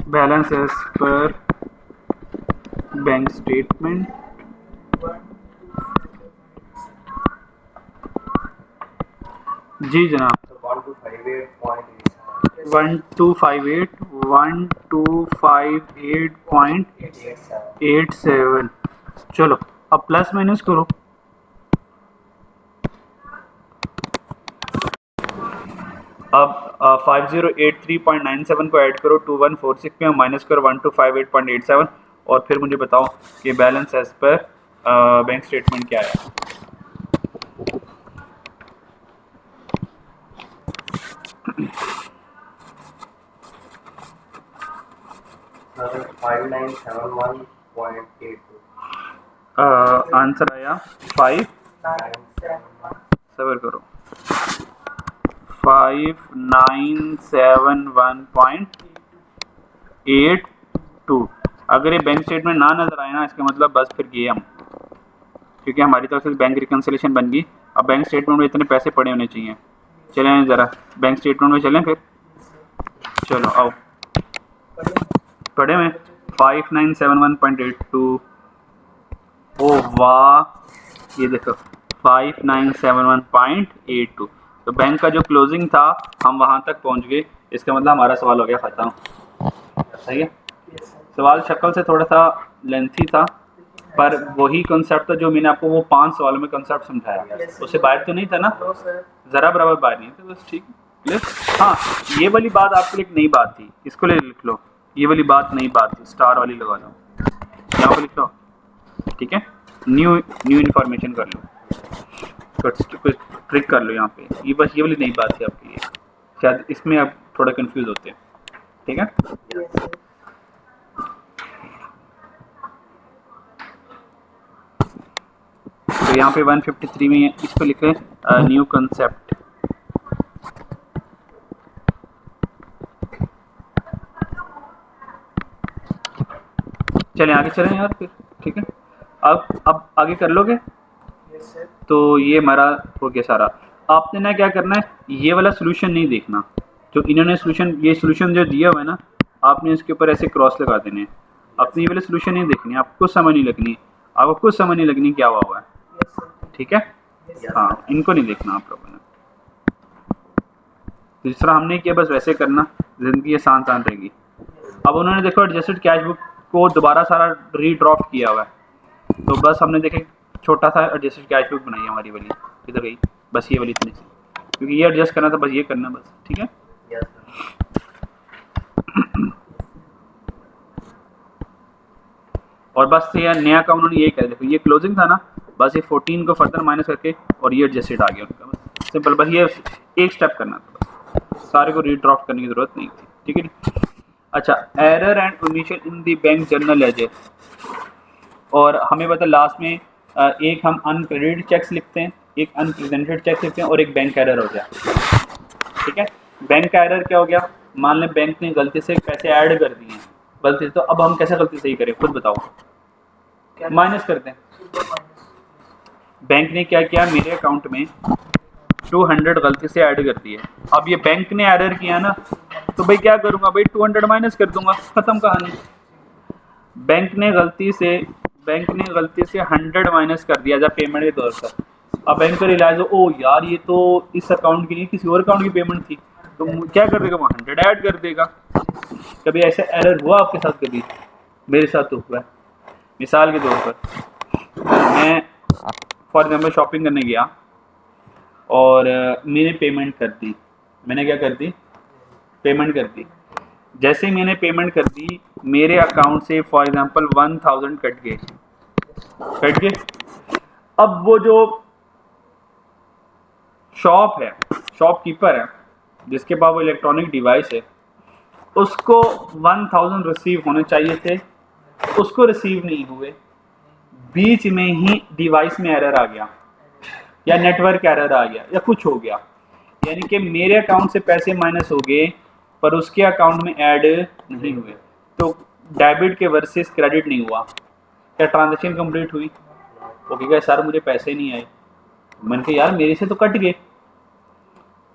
Balance as per bank statement 1 जी जनाब। 1258.87। चलो अब प्लस माइनस करो। अब 5083.97 को ऐड करो 2146 में, माइनस करो 1258.87 और फिर मुझे बताओ कि balance as per bank statement क्या है। आंसर आया 5, 971 सबर करो, 5971.82। अगर ये बैंक स्टेटमेंट ना नजर आए ना, इसका मतलब बस फिर गए हम, क्योंकि हमारी तरफ से बैंक रिकन्सिलेशन बन गई। अब बैंक स्टेटमेंट में इतने पैसे पड़े होने चाहिए। चलें ज़रा बैंक स्टेटमेंट में चलें फिर। चलो आओ पढ़े में 5971.82। ओ वाह, ये देखो 5971.82। तो बैंक का जो क्लोजिंग था हम वहाँ तक पहुँच गए। इसका मतलब हमारा सवाल हो गया ख़त्म। सही है। सवाल शक्ल से थोड़ा सा लेंथी था, पर वही कॉन्सेप्ट था जो मैंने आपको वो 5 सवालों में कॉन्सेप्ट समझाया, उससे बाहर तो नहीं था ना, ज़रा बराबर बाहर नहीं था, बस ठीक है। हाँ, ये वाली बात आपके लिए एक नई बात थी, इसको ले लिख लो। ये वाली बात नई बात थी, स्टार वाली लगा लो, यहाँ पर लिख लो, ठीक है। न्यू इन्फॉर्मेशन कर लो, कुछ ट्रिक कर लो यहाँ पे। ये बस ये वाली नई बात थी आपके लिए, शायद इसमें आप थोड़ा कंफ्यूज होते हैं, ठीक है। तो यहाँ पे 153 में इसको लिख रहे हैं न्यू कंसेप्ट। चलें आगे चलें यार फिर, ठीक है। अब आगे कर लोगे। तो ये हमारा हो गया सारा। आपने ना क्या करना है, ये वाला सोल्यूशन नहीं देखना जो इन्होंने ये सोल्यूशन जो दिया हुआ है ना, आपने इसके ऊपर ऐसे क्रॉस लगा देने हैं। आपने ये वाले सोल्यूशन नहीं देखनी, आपको समझ नहीं लगनी, आपको कुछ समझ नहीं लगनी क्या हुआ है, ठीक है। हाँ, इनको नहीं देखना आप लोगों ने। जिस तरह हमने किया बस वैसे करना, ज़िंदगी आसान रहेगी। अब उन्होंने देखो एडजस्टेड कैश बुक को दोबारा सारा रीड्राफ्ट किया हुआ है, तो बस हमने देखे छोटा सा एडजस्टेड कैश बुक बनाई हमारी वाली, इधर गई बस ये वाली इतनी सी, क्योंकि ये एडजस्ट करना था, बस ये करना बस, ठीक है। और बस ये नया का उन्होंने ये कह, देखो ये क्लोजिंग था ना, बस ये 14 को फर्दर माइनस करके और ये एडजस्टेड आ गया उनका, बस सिंपल, बस ये एक स्टेप करना था, बस सारे को रीड्राफ्ट करने की जरूरत नहीं थी, ठीक है। अच्छा, error and omission in the bank journal ledger, और हमें पता लास्ट में एक हम अनक्रेडिटेड चेक्स लिखते हैं, एक अनप्रेजेंटेड चेक लिखते हैं और एक बैंक एरर हो गया, ठीक है। बैंक का एरर क्या हो गया, मान लें बैंक ने गलती से पैसे ऐड कर दिए हैं गलती से, तो अब हम कैसे गलती सही करें खुद बताओ, माइनस करते हैं। बैंक ने क्या किया, मेरे अकाउंट में 200 गलती से ऐड कर दिए, अब ये बैंक ने एरर किया ना, तो भाई क्या करूंगा भाई, 200 माइनस कर दूंगा, खत्म कहानी। बैंक ने गलती से 100 माइनस कर दिया जब पेमेंट के तौर पर। अब बैंक को रियलाइज हो, ओ यार ये तो इस अकाउंट की नहीं किसी और अकाउंट की पेमेंट थी, तो क्या कर देगा, वो 100 ऐड कर देगा। कभी ऐसा एरर हुआ आपके साथ? कभी मेरे साथ तो हुआ है। मिसाल के तौर पर मैं फॉर एग्जाम्पल शॉपिंग करने गया और मैंने पेमेंट कर दी, मैंने क्या कर दी, पेमेंट कर दी। जैसे ही मैंने पेमेंट कर दी, मेरे अकाउंट से फॉर एग्जांपल 1000 कट गए। अब वो जो शॉप है, शॉपकीपर है, जिसके पास वो इलेक्ट्रॉनिक डिवाइस है, उसको 1000 रिसीव होने चाहिए थे, उसको रिसीव नहीं हुए, बीच में ही डिवाइस में एरर आ गया या नेटवर्क एरर आ गया या कुछ हो गया, यानी कि मेरे अकाउंट से पैसे माइनस हो गए पर उसके अकाउंट में ऐड नहीं हुए, तो डेबिट के वर्सेस क्रेडिट नहीं हुआ। क्या ट्रांजैक्शन कंप्लीट हुई? वो कहेगा सर मुझे पैसे नहीं आए। मैंने कहा यार मेरे से तो कट गए।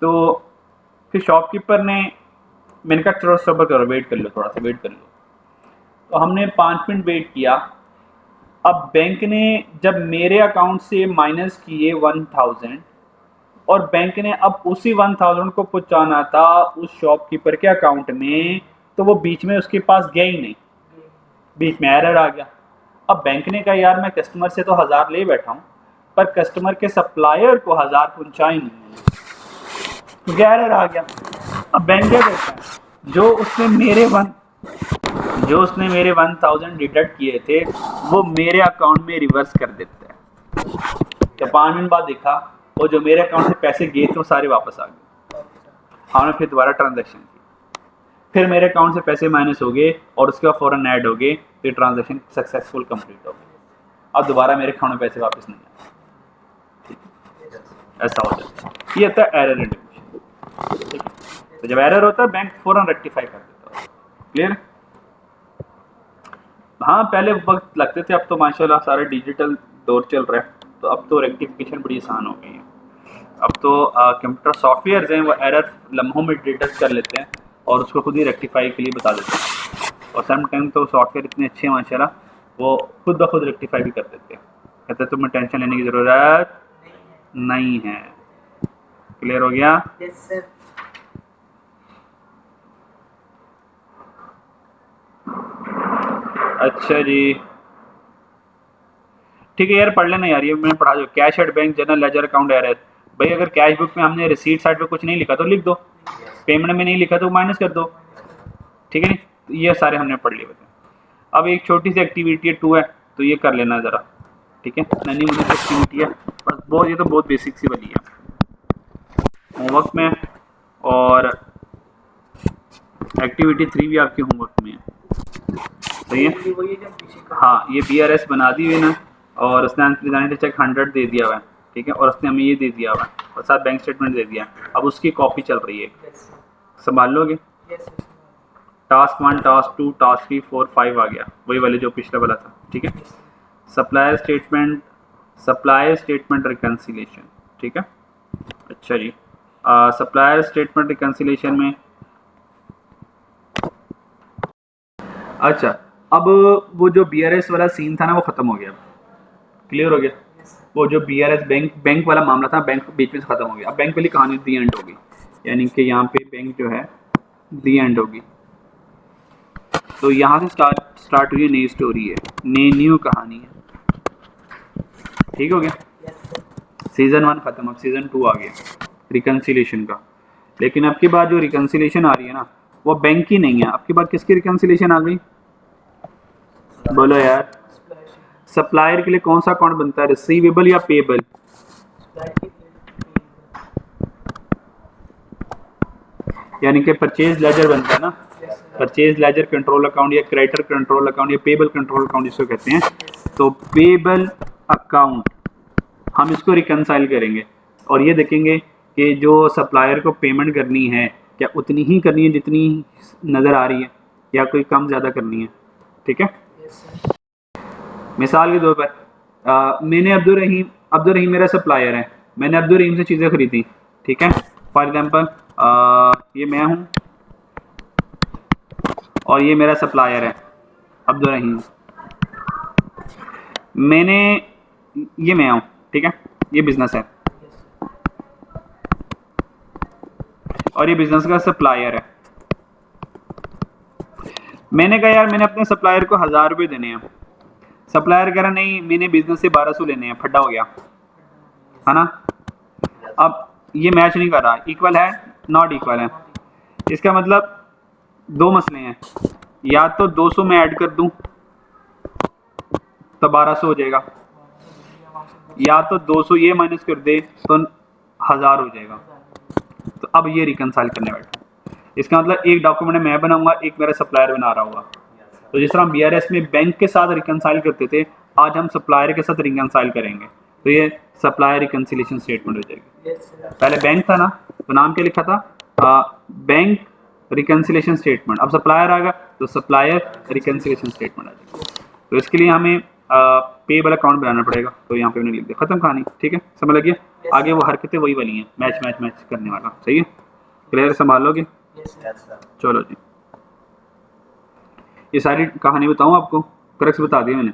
तो फिर शॉपकीपर ने, मैंने कहा चलो सब्र करो, वेट कर लो, थोड़ा सा वेट कर लो। तो हमने 5 मिनट वेट किया। अब बैंक ने जब मेरे अकाउंट से माइनस किए 1000 और बैंक ने अब उसी 1000 को पहुंचाना था उस शॉपकीपर के अकाउंट में, तो वो बीच में उसके पास गया ही नहीं, बीच में एरर आ गया। अब बैंक ने कहा यार मैं कस्टमर से तो 1000 ले बैठा हूँ पर कस्टमर के सप्लायर को 1000 पहुंचा ही नहीं है, तो एरर आ गया। अब बैंक क्या करता है, जो उसने मेरे 1000 डिडक्ट किए थे वो मेरे अकाउंट में रिवर्स कर देता है। तो 5 मिनट बाद देखा वो जो मेरे अकाउंट से पैसे गए थे वो सारे वापस आ गए। हमने फिर दोबारा ट्रांजैक्शन की, फिर मेरे अकाउंट से पैसे माइनस हो गए और उसके बाद फ़ौरन ऐड हो गए, तो ट्रांजैक्शन सक्सेसफुल कंप्लीट हो गई। अब दोबारा मेरे अकाउंट में पैसे वापस नहीं आए। ठीक है, ऐसा हो जाता है, ये होता है एरर इंडिकेशन। ठीक है, तो जब एरर होता है बैंक फ़ौरन रेक्टिफाई कर देता है। क्लियर? हाँ, पहले वक्त लगते थे, अब तो माशाल्लाह सारे डिजिटल दौर चल रहा है, तो अब तो रेक्टिफिकेशन बड़ी आसान हो गई है। अब तो कंप्यूटर सॉफ्टवेयर हैं वो एरर लम्हों में डिटेक्ट कर लेते हैं और उसको खुद ही रेक्टिफाई के लिए बता देते हैं। और सम टाइम तो सॉफ्टवेयर इतने अच्छे हैं माशाल्लाह, वो खुद ब खुद रेक्टिफाई भी कर देते हैं, कहते हैं तुम्हें टेंशन लेने की ज़रूरत नहीं है। क्लियर हो गया? Yes sir. अच्छा जी, ठीक है यार, पढ़ लेना यार, ये मैंने पढ़ा जो cash at bank general ledger account error. भाई अगर कैश बुक में हमने रिसीट साइड पे कुछ नहीं लिखा तो लिख दो, पेमेंट में नहीं लिखा तो माइनस कर दो। ठीक है, नहीं ये सारे हमने पढ़ लिए बताए। अब एक छोटी सी एक्टिविटी है 2 है, तो ये कर लेना ज़रा। ठीक है, नन्ही मुझे एक्टिविटी है बस, बहुत ये तो बहुत बेसिक सी वाली है होमवर्क में, और एक्टिविटी 3 भी आपकी होमवर्क में है। सही है? हाँ, ये BRS बना दी हुई ना, और उसने आंसर चेक 100 दे दिया हुआ है। ठीक है, और उसने हमें ये दे दिया हुआ है और साथ बैंक स्टेटमेंट दे दिया। अब उसकी कॉपी चल रही है, संभाल लोगे? टास्क 1, टास्क 2, टास्क 3, 4, 5 आ गया, वही वाले जो पिछला वाला था। ठीक है, सप्लायर स्टेटमेंट रिकन्सिलेशन। ठीक है, अच्छा जी, सप्लायर स्टेटमेंट रिकन्सिलेशन में अच्छा, अब वो जो BRS वाला सीन था ना वो ख़त्म हो गया। क्लियर हो गया? वो जो BRS बैंक वाला मामला था, बैंक बीच में से ख़त्म हो गया। अब बैंक वाली कहानी दी एंड होगी, यानी कि यहाँ पे बैंक जो है दी एंड होगी। तो यहाँ से स्टार्ट हुई नई स्टोरी है, न्यू कहानी है। ठीक हो गया? सीज़न 1 ख़त्म, अब सीज़न 2 आ गया रिकन्सिलेशन का। लेकिन अब की बात जो रिकन्सिलेशन आ रही है ना वो बैंक की नहीं है, अब की बात किसकी रिकन्सिलेशन आ गई? बोलो यार। सप्लायर के लिए कौन सा अकाउंट बनता है, रिसीवेबल या पेबल? यानी कि परचेज लेजर बनता है ना, परचेज लेजर कंट्रोल अकाउंट या क्रेडिटर कंट्रोल अकाउंट या पेबल कंट्रोल अकाउंट जिसको कहते हैं। तो पेबल अकाउंट हम इसको रिकनसाइल करेंगे और ये देखेंगे कि जो सप्लायर को पेमेंट करनी है क्या उतनी ही करनी है जितनी नज़र आ रही है या कोई कम ज़्यादा करनी है। ठीक है, मिसाल के तौर पर मैंने अब्दुल रहीम मेरा सप्लायर है, मैंने अब्दुल रहीम से चीज़ें खरीदी। ठीक है, फॉर एग्जांपल ये मैं हूँ और ये मेरा सप्लायर है अब्दुल रहीम, ये मैं हूँ। ठीक है, ये बिज़नेस है और ये बिज़नेस का सप्लायर है। मैंने कहा यार मैंने अपने सप्लायर को 1000 रुपये देने हैं, सप्लायर कह रहा नहीं मैंने बिज़नेस से 1200 लेने हैं, फड्डा हो गया है ना। अब ये मैच नहीं कर रहा, इक्वल है नॉट इक्वल है। इसका मतलब 2 मसले हैं, या तो 200 में ऐड कर दूं तो 1200 हो जाएगा, या तो 200 ये माइनस कर दे तो 1000 हो जाएगा। तो अब ये रिकनसाइल करने बैठा, इसका मतलब एक डॉक्यूमेंट मैं बनाऊंगा, एक मेरा सप्लायर बना रहा होगा। तो जिस तरह हम BRS में बैंक के साथ रिकनसाइल करते थे, आज हम सप्लायर के साथ रिकनसाइल करेंगे। तो ये सप्लायर रिकन्सिलेशन स्टेटमेंट हो जाएगी। पहले बैंक था ना, तो नाम क्या लिखा था, बैंक रिकन्सिलेशन स्टेटमेंट। अब सप्लायर आएगा तो सप्लायर रिकन्सिलेशन स्टेटमेंट आ जाएगा। तो इसके लिए हमें पेबल अकाउंट बनाना पड़ेगा, तो यहाँ पे मैंने लिख दिया, खत्म कहानी। ठीक है, समझ लगी? आगे वो हरकतें वही वाली हैं, मैच मैच मैच करने वाला। सही है, क्लियर, संभाल लोगे? चलो जी, ये सारी कहानी बताऊँ आपको? करेक्ट बता दिया मैंने,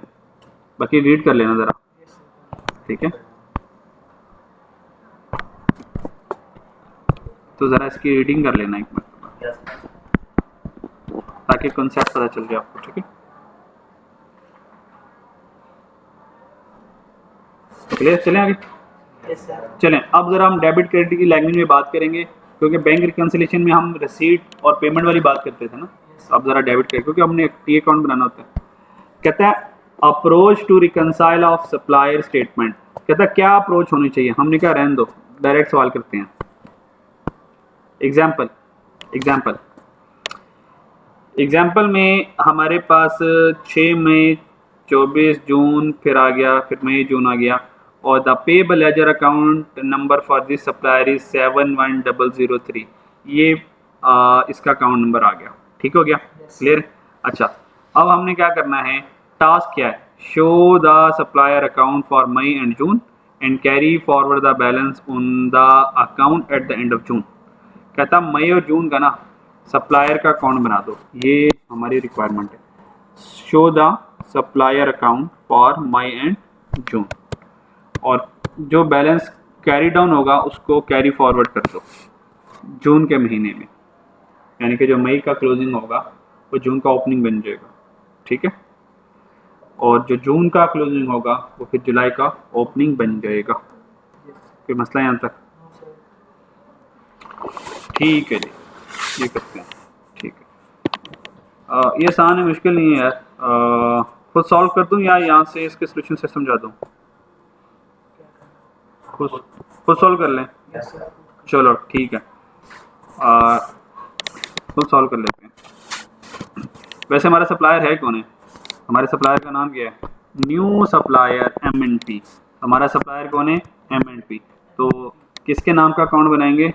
बाकी रीड कर लेना ज़रा, ठीक है? तो ज़रा इसकी रीडिंग कर लेना एक बार, ताकि कॉन्सेप्ट पता चल जाए आपको, ठीक है? क्लियर? चलें आगे। चलें अब ज़रा हम डेबिट क्रेडिट की लैंग्वेज में बात करेंगे, क्योंकि बैंक रिकन्सिलेशन में हम रिसीट और पेमेंट वाली बात करते थे ना। अब ज़रा डेबिट क्रेडिट, क्योंकि हमने एक टी अकाउंट बनाना होता है। कहता है approach to reconcile of supplier statement. कहता है क्या अप्रोच होनी चाहिए? हमने क्या, रहने दो, डायरेक्ट सवाल करते हैं। एग्जाम्पल में हमारे पास 6 मई, 24 जून, फिर आ गया, फिर मई जून आ गया, और the payable ledger account number for this supplier is 71003। ये इसका अकाउंट नंबर आ गया, ठीक हो गया? क्लियर? अच्छा, अब हमने क्या करना है, टास्क क्या है? Show the supplier account for May and June and carry forward the balance on the account at the end of June. कहता मई और जून का ना सप्लायर का अकाउंट बना दो, ये हमारी रिक्वायरमेंट है। Show the supplier account for May and June, और जो बैलेंस कैरी डाउन होगा उसको कैरी फॉरवर्ड कर दो जून के महीने में, यानी कि जो मई का क्लोजिंग होगा वो जून का ओपनिंग बन जाएगा, ठीक है? और जो जून का क्लोजिंग होगा वो फिर जुलाई का ओपनिंग बन जाएगा। कोई मसला यहाँ तक? ठीक है जी, ये करते हैं, ठीक है। ये आसान है, मुश्किल नहीं है यार। खुद सॉल्व कर दूं या यहाँ से इसके सोल्यूशन से समझा दूं? खुद सॉल्व कर लें, चलो ठीक है, खुद सॉल्व कर लेते हैं। वैसे हमारा सप्लायर है कौन है? हमारे सप्लायर का नाम क्या है? New supplier MNP। हमारा सप्लायर कौन है? MNP। तो किसके नाम का अकाउंट बनाएंगे?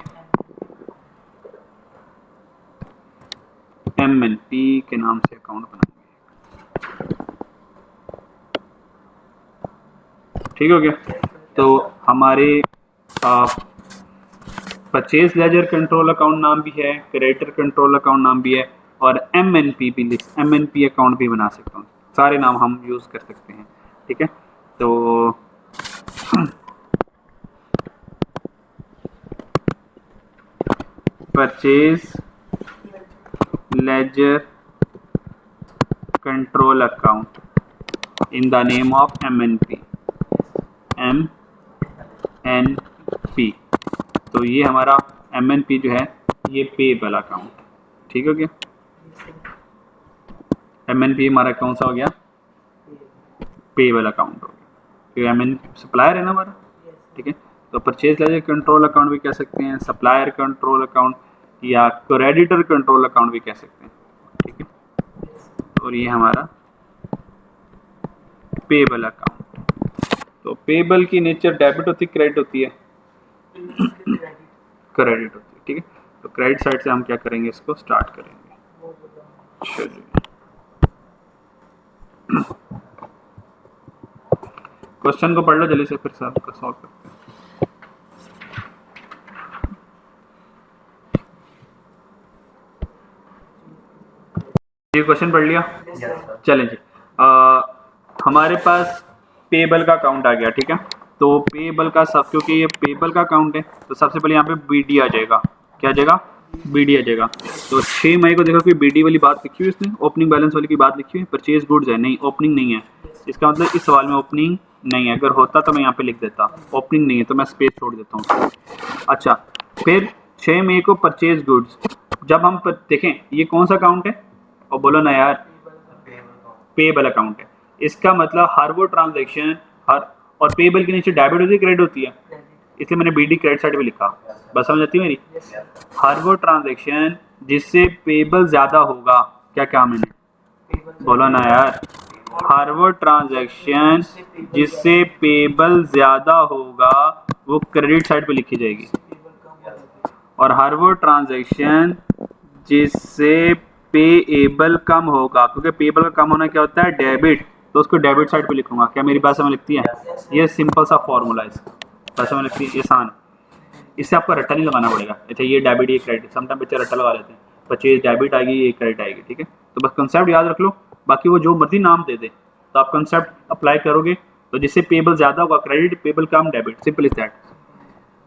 MNP के नाम से अकाउंट बनाएंगे, ठीक हो गया? तो हमारे परचेज लेजर कंट्रोल अकाउंट नाम भी है, क्रेडिटर कंट्रोल अकाउंट नाम भी है, और MNP भी, MNP अकाउंट भी बना सकता हूँ। सारे नाम हम यूज़ कर सकते हैं, ठीक है? तो purchase ledger control account in the name of MNP। तो ये हमारा MNP जो है ये पेबल अकाउंट, ठीक हो गया? MNP हमारा कौन सा हो गया? पेबल अकाउंट हो गया, क्योंकि MNP सप्लायर है ना हमारा, ठीक है? तो परचेज लेजर कंट्रोल अकाउंट भी कह सकते हैं, सप्लायर कंट्रोल अकाउंट या क्रेडिटर कंट्रोल अकाउंट भी कह सकते हैं, ठीक है? और ये हमारा पेबल अकाउंट। तो पेबल की नेचर डेबिट होती है, क्रेडिट होती है? क्रेडिट होती है, ठीक है? तो क्रेडिट साइड से हम क्या करेंगे, इसको स्टार्ट करेंगे। चलिए क्वेश्चन को पढ़ लो जल्दी से, फिर सॉल्व करते हैं। ये क्वेश्चन पढ़ लिया? चलें जी, हमारे पास पेबल का अकाउंट आ गया, ठीक है? तो पेबल का सब, क्योंकि ये पेबल का अकाउंट है तो सबसे पहले यहाँ पे BD आ जाएगा। क्या आ जाएगा? BD आ जाएगा। तो 6 मई को देखो कोई BD वाली बात लिखी हुई इसने, ओपनिंग बैलेंस वाली की बात लिखी हुई, परचेज गुड्स है, नहीं ओपनिंग नहीं है। इसका मतलब इस सवाल में ओपनिंग नहीं है, अगर होता तो मैं यहाँ पे लिख देता, ओपनिंग नहीं है तो मैं स्पेस छोड़ देता हूँ। अच्छा, फिर 6 मई को परचेज गुड्स, जब हम देखें ये कौन सा अकाउंट है, और बोलो ना यार, पेबल अकाउंट है। इसका मतलब हर वो ट्रांजैक्शन, हर, और पेबल के नीचे डेबिट होती है, क्रेडिट होती है, इसलिए मैंने BD क्रेडिट साइड पे लिखा। बस समझ आती है मेरी? हर वो ट्रांजैक्शन जिससे पेबल ज़्यादा होगा, क्या कहा मैंने? बोलो ना यार, हर वो ट्रांजैक्शन जिससे पेबल ज़्यादा होगा वो क्रेडिट साइड पे लिखी जाएगी, और हर वो ट्रांजैक्शन जिससे पेएबल कम होगा, क्योंकि पेएबल का कम होना क्या होता है? डेबिट, तो उसको डेबिट साइड पे लिखूंगा। क्या मेरी बात समझ लगती है? ये सिंपल सा फॉर्मूला है इसका, बात समझ लगती है? आसान, इससे आपको रट्टा नहीं लगाना पड़ेगा। अच्छा ये डेबिट ये क्रेडिट, समटाइम बच्चे रट्टा लगा लेते हैं, परचेज डेबिट आएगी ये क्रेडिट आएगी, ठीक है? तो बस कंसेप्ट याद रख लो, बाकी वो जो मर्जी नाम दे दे, तो आप कंसेप्ट अप्लाई करोगे तो जिससे पेबल ज़्यादा होगा credit, payable come debit, simple is that.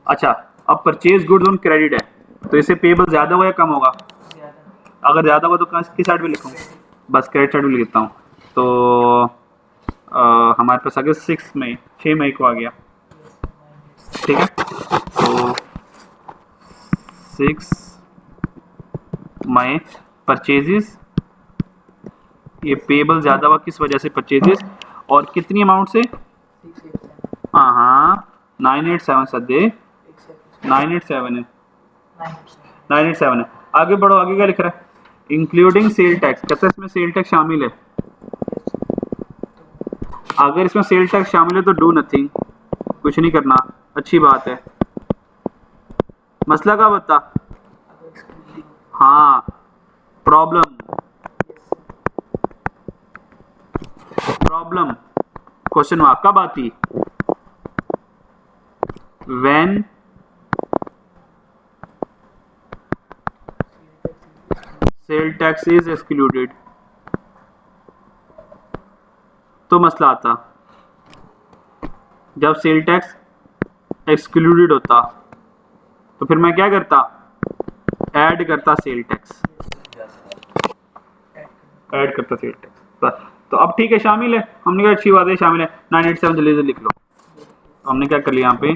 अच्छा, अब परचेज गुड्स ऑन क्रेडिट है, तो इससे पेबल ज़्यादा होगा या कम होगा? ज़्यादा। अगर ज़्यादा होगा तो किस साइड पे लिखूँ? बस क्रेडिट साइड पे लिखता हूँ। तो हमारे पास आ गया 6 मई को आ गया, ठीक है। तो 6 मई परचेजेस, ये पेबल ज़्यादा हुआ किस वजह से? परचेजेस, और कितनी अमाउंट से? 687 हाँ 987 सदे 987 है, 987 है। आगे बढ़ो, आगे क्या लिख रहा है? इंक्लूडिंग सेल टैक्स, कहता है इसमें सेल टैक्स शामिल है। अगर इसमें सेल टैक्स शामिल है तो डू नथिंग, कुछ नहीं करना, अच्छी बात है। मसला क्या बता? हाँ प्रॉब्लम, प्रॉब्लम क्वेश्चन मार्क कब आती? When sale tax is excluded, तो मसला आता जब सेल टैक्स एक्सक्लूडेड होता, तो फिर मैं क्या करता? ऐड करता सेल टैक्स, ऐड करता सेल टैक्स बस। तो अब ठीक है, शामिल है, हमने कहा अच्छी बात है शामिल है। 987 जल्दी से लिख लो। तो हमने क्या कर लिया यहाँ पे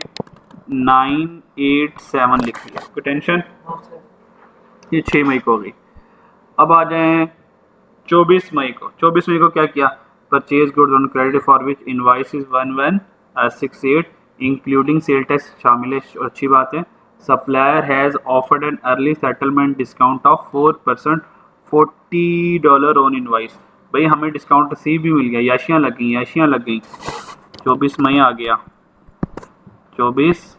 987 लिख लिया, कोई टेंशन? ये 6 मई को हो गई। अब आ जाए 24 मई को। 24 मई को क्या किया? Purchase goods on credit for which invoice is 1168 including sale tax शामिल है, अच्छी बात है। Supplier has offered an early settlement discount of 4% $40 on invoice. भाई हमें डिस्काउंट रिसीव भी मिल गया, याशियाँ लग गई, याशियाँ लग गई। 24 मई आ गया, 24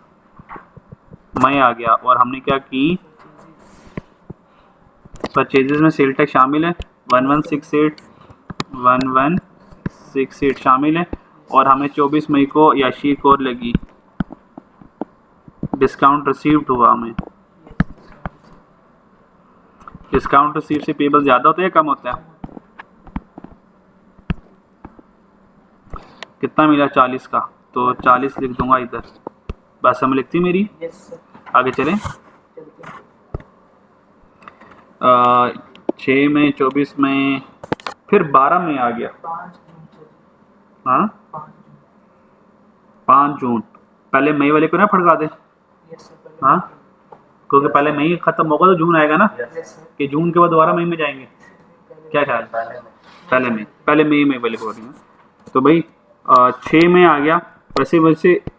मई आ गया, और हमने क्या की? परचेजेस में सेल टैक्स शामिल है, 1168 शामिल है, और हमें 24 मई को याशी एक और लगी, डिस्काउंट रिसीव्ड हुआ हमें। डिस्काउंट रिसीव से पेबल ज़्यादा होता है या कम होता है? कितना मिला? 40 का, तो 40 लिख दूंगा इधर, बस हमें लिखती मेरी। आगे चलें। 6 में, 24 में, फिर 12 में आ गया। हाँ 5 जून, पहले मई वाले को ना फड़का दे। हाँ क्योंकि पहले मई खत्म होगा तो जून आएगा ना, कि जून के बाद दोबारा मई में जाएंगे, क्या ख्याल? पहले मई वाले को बोलेंगे। तो भाई 6 में आ गया।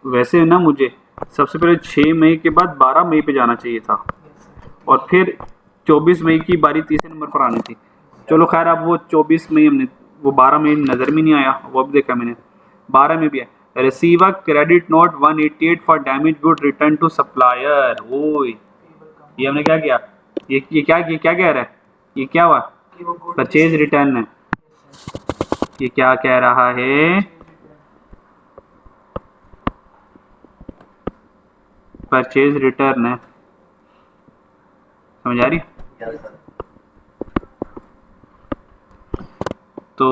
वैसे ना मुझे सबसे पहले 6 मई के बाद 12 मई पे जाना चाहिए था, और फिर 24 मई की बारी तीसरे नंबर पर आनी थी। चलो खैर, अब वो 24 मई हमने, वो 12 मई नज़र में नहीं आया, वो अब देखा मैंने 12 में भी है। Receive a credit note 188 for damage good return to supplier. ओए ये हमने क्या किया? ये क्या कह रहा है? ये क्या हुआ? परचेज रिटर्न है। ये क्या कह रहा है? परचेज रिटर्न है, समझ आ रही? तो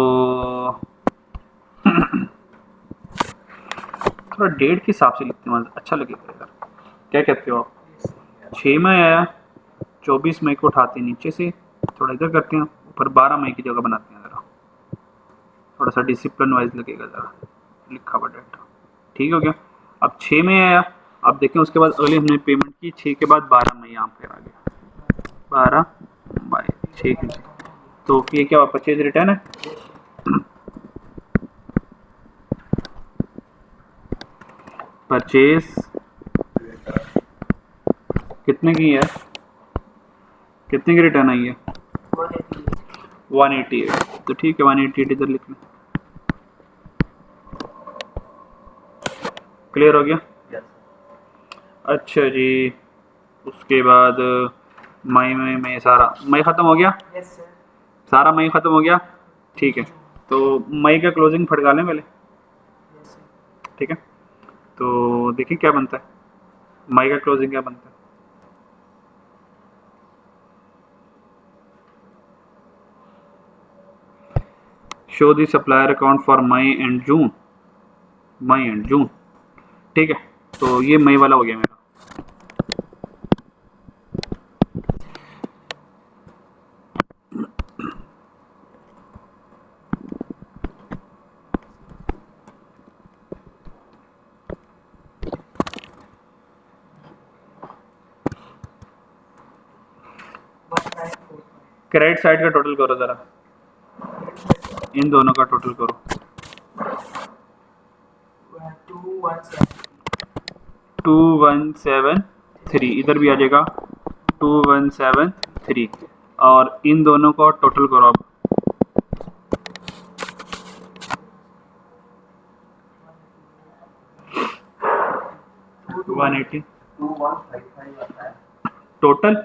थोड़ा डेट के हिसाब से लिखते हैं, अच्छा लगेगा। क्या कहते हो आप? 6 मई आया, 24 मई को उठाते हैं नीचे से, थोड़ा इधर करते हैं, ऊपर 12 मई की जगह बनाते हैं, ज़रा थोड़ा सा डिसिप्लिन वाइज लगेगा, ज़रा लिखा हुआ डेट ठीक हो गया। अब 6 मई आया, अब देखें उसके बाद अगले हमने पेमेंट की 6 के बाद 12 मई यहाँ पर आ गया, 12 बाई 6 की। तो ये क्या हुआ? परचेज रिटर्न है। परचेज कितने की है? कितने की रिटर्न आई है? 188। तो ठीक है, 188 इधर लिख लें। क्लियर हो गया? अच्छा जी, उसके बाद मई में सारा मई ख़त्म हो गया। सारा मई ख़त्म हो गया, ठीक है। तो मई का क्लोजिंग फटका लें पहले, ठीक है। तो देखिए क्या बनता है, मई का क्लोजिंग क्या बनता है। Show the supplier account for May and June, May and June, ठीक है। तो ये मई वाला हो गया मेरा। क्रेडिट साइड का टोटल करो ज़रा, इन दोनों का टोटल करो। 2173 इधर भी आ जाएगा 2173, और इन दोनों को टोटल करो आप। टोटल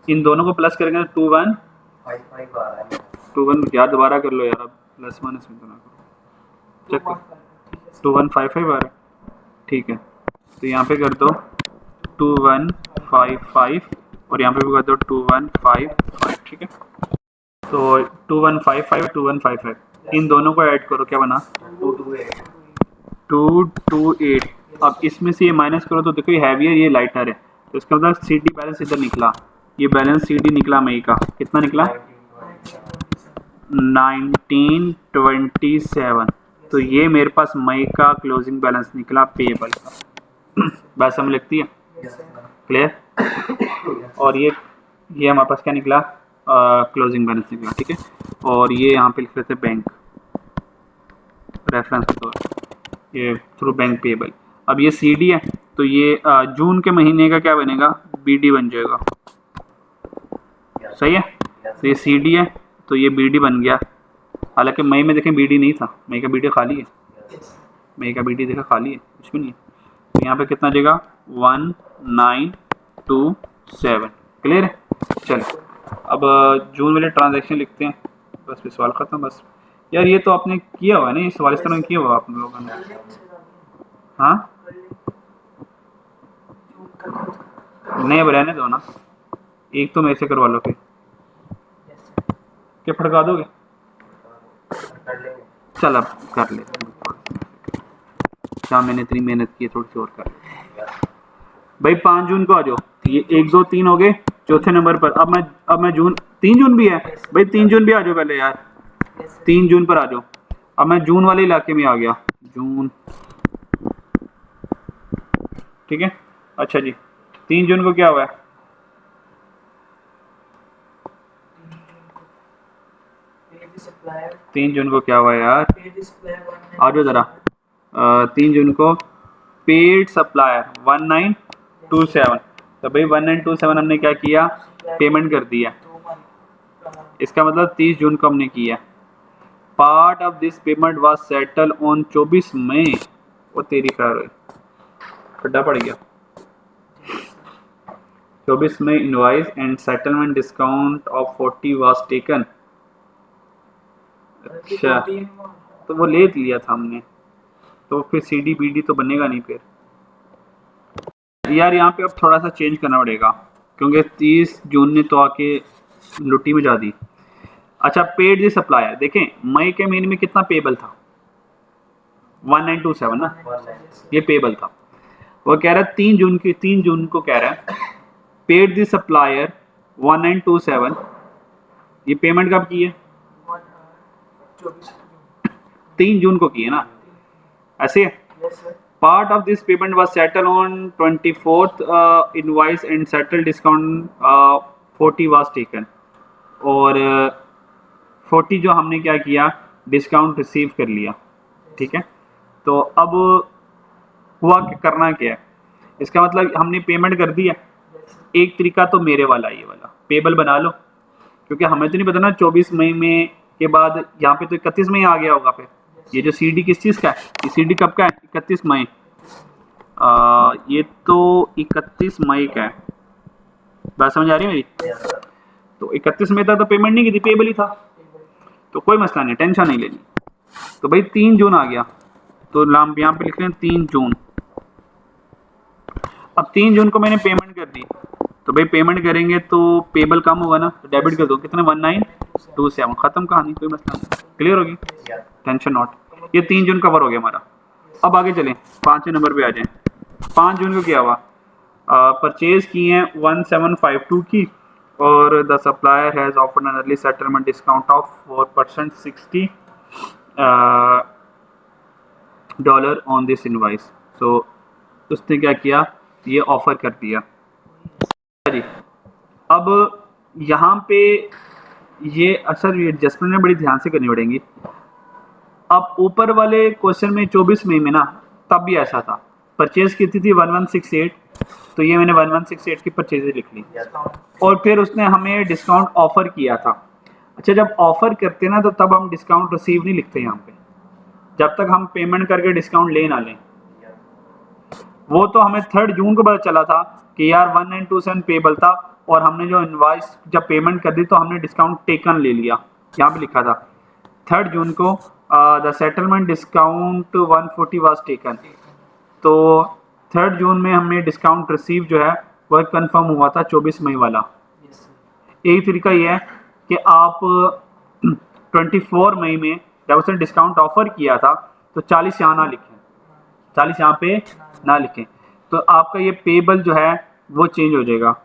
इन दोनों को प्लस करेंगे 21 क्या, दोबारा कर लो यार, अब प्लस माइनस में तो ना करो। चेक 2155 आ रहा है, ठीक है। तो यहाँ पे कर दो 2155 और यहाँ पे भी कर दो 2155, ठीक है। तो 2155 2155 इन दोनों को ऐड करो, क्या बना 228। अब इसमें से ये माइनस करो तो देखो ये हैवी है, ये लाइटर है, तो इसका मतलब CD बैलेंस इधर निकला, ये बैलेंस CD निकला मई का, कितना निकला 1927। तो ये मेरे पास मई का क्लोजिंग बैलेंस निकला पेएबल का। बात समझ लगती है, क्लियर। और ये हमारे पास क्या निकला, क्लोजिंग बैलेंस निकला, ठीक है। और ये यहाँ पे लिख लेते हैं बैंक रेफरेंस के तौर, ये थ्रू बैंक पेएबल। अब ये CD है, तो ये जून के महीने का क्या बनेगा, BD बन जाएगा, सही है। तो ये CD है, तो ये BD बन गया। हालांकि मई में देखें BD नहीं था, मई का BD खाली है, मई का BD देखा खाली है, कुछ भी नहीं है। तो यहाँ पे कितना जाएगा 1927, क्लियर है। चलो अब जून वाले ट्रांजैक्शन लिखते हैं, बस फिर सवाल ख़त्म। बस यार ये तो आपने किया हुआ है ना, ये सवाल इस तरह किया हुआ आप लोगों ने, हाँ नहीं अब रहने दो ना, एक तो मेरे से करवा लो, फिर क्या फड़का दोगे, चल अब कर ले, क्या मैंने इतनी मेहनत की, थोड़ी सी और कर भाई। 5 जून को आ जाओ, ये 1 2 3 हो गए, चौथे नंबर पर। अब मैं जून, 3 जून भी है भाई, 3 जून भी आ जाओ पहले यार, 3 जून पर आ जाओ। अब मैं जून वाले इलाके में आ गया, जून, ठीक है। अच्छा जी, 3 जून को क्या हुआ है, 3 जून को क्या हुआ यार, आ जाओ ज़रा। 3 जून को पेड सप्लायर 1927, तो भाई 1927 हमने क्या किया, पेमेंट कर दिया। इसका मतलब 30 जून को हमने किया। Part of this payment was settled on 24 May, वो तेरी कार खड्डा पड़ गया। 24 May invoice and settlement discount of 40 was taken. अच्छा, तो वो ले लिया था हमने, तो फिर CD BD तो बनेगा नहीं फिर यार। यहाँ पे अब थोड़ा सा चेंज करना पड़ेगा, क्योंकि 30 जून ने तो आके लुट्टी में जा दी। अच्छा, पेड दी सप्लायर, देखें मई के महीने में कितना पेबल था, 1927 ना, ये पेबल था। वो कह रहा है 3 जून को कह रहा है पेड दी सप्लायर 1927, ये पेमेंट कब की है, 3 जून को की है ना, ऐसे है। Part of this payment was settled on 24th invoice and settle discount 40 was taken, और 40 जो हमने क्या किया, डिस्काउंट रिसीव कर लिया, ठीक है। तो अब हुआ करना क्या है, इसका मतलब हमने पेमेंट कर दिया। एक तरीका तो मेरे वाला, ये वाला पेबल बना लो, क्योंकि हमें तो नहीं पता ना 24 मई में के बाद यहाँ पे तो 31 मई आ गया होगा। फिर ये जो CD किस चीज़ का है, ये CD कब का है, 31 मई, ये तो 31 मई का है। बात समझ आ रही है मेरी। तो 31 मई तक तो पेमेंट नहीं की थी, पेबल ही था, तो कोई मसला नहीं, टेंशन नहीं लेनी। तो भाई 3 जून आ गया, तो नाम यहाँ पे लिख लें 3 जून। अब 3 जून को मैंने पेमेंट कर दी, तो भाई पेमेंट करेंगे तो पेबल कम होगा ना, तो डेबिट कर दो। कितने 1927, ख़त्म कहानी, कोई मसला नहीं, क्लियर होगी, टेंशन नॉट। ये 3 जून कवर हो गया हमारा। अब आगे चलें, 5वें नंबर पे आ जाएं। 5 जून को क्या हुआ, परचेज की हैं 1752 की, और the supplier has offered an early settlement discount of 4% $60 on this invoice. So उसने क्या किया, ये ऑफ़र कर दिया जी। अब यहाँ पे ये अक्सर ये एडजस्टमेंट में बड़ी ध्यान से करनी पड़ेंगी। अब ऊपर वाले क्वेश्चन में 24 मई में ना, तब भी ऐसा था, परचेज की थी 1168, तो ये मैंने 1168 की परचेज लिख ली, और फिर उसने हमें डिस्काउंट ऑफर किया था। अच्छा, जब ऑफर करते ना तो तब हम डिस्काउंट रिसीव नहीं लिखते यहाँ पे, जब तक हम पेमेंट करके डिस्काउंट ले ना लें। वो तो हमें 3 जून को पता चला था कि यार 1927 पेबल था, और हमने जो इनवाइस जब पेमेंट कर दी तो हमने डिस्काउंट टेकन ले लिया, यहाँ पे लिखा था 3 जून को the settlement discount 140 was taken. तो 3 जून में हमने डिस्काउंट रिसीव जो है वह कंफर्म हुआ था 24 मई वाला। यही तरीका ये है कि आप 24 मई में जब उसने डिस्काउंट ऑफर किया था तो 40 यहाँ ना लिखें, 40 यहाँ पे ना लिखें, तो आपका ये पेबल जो है वो चेंज हो जाएगा।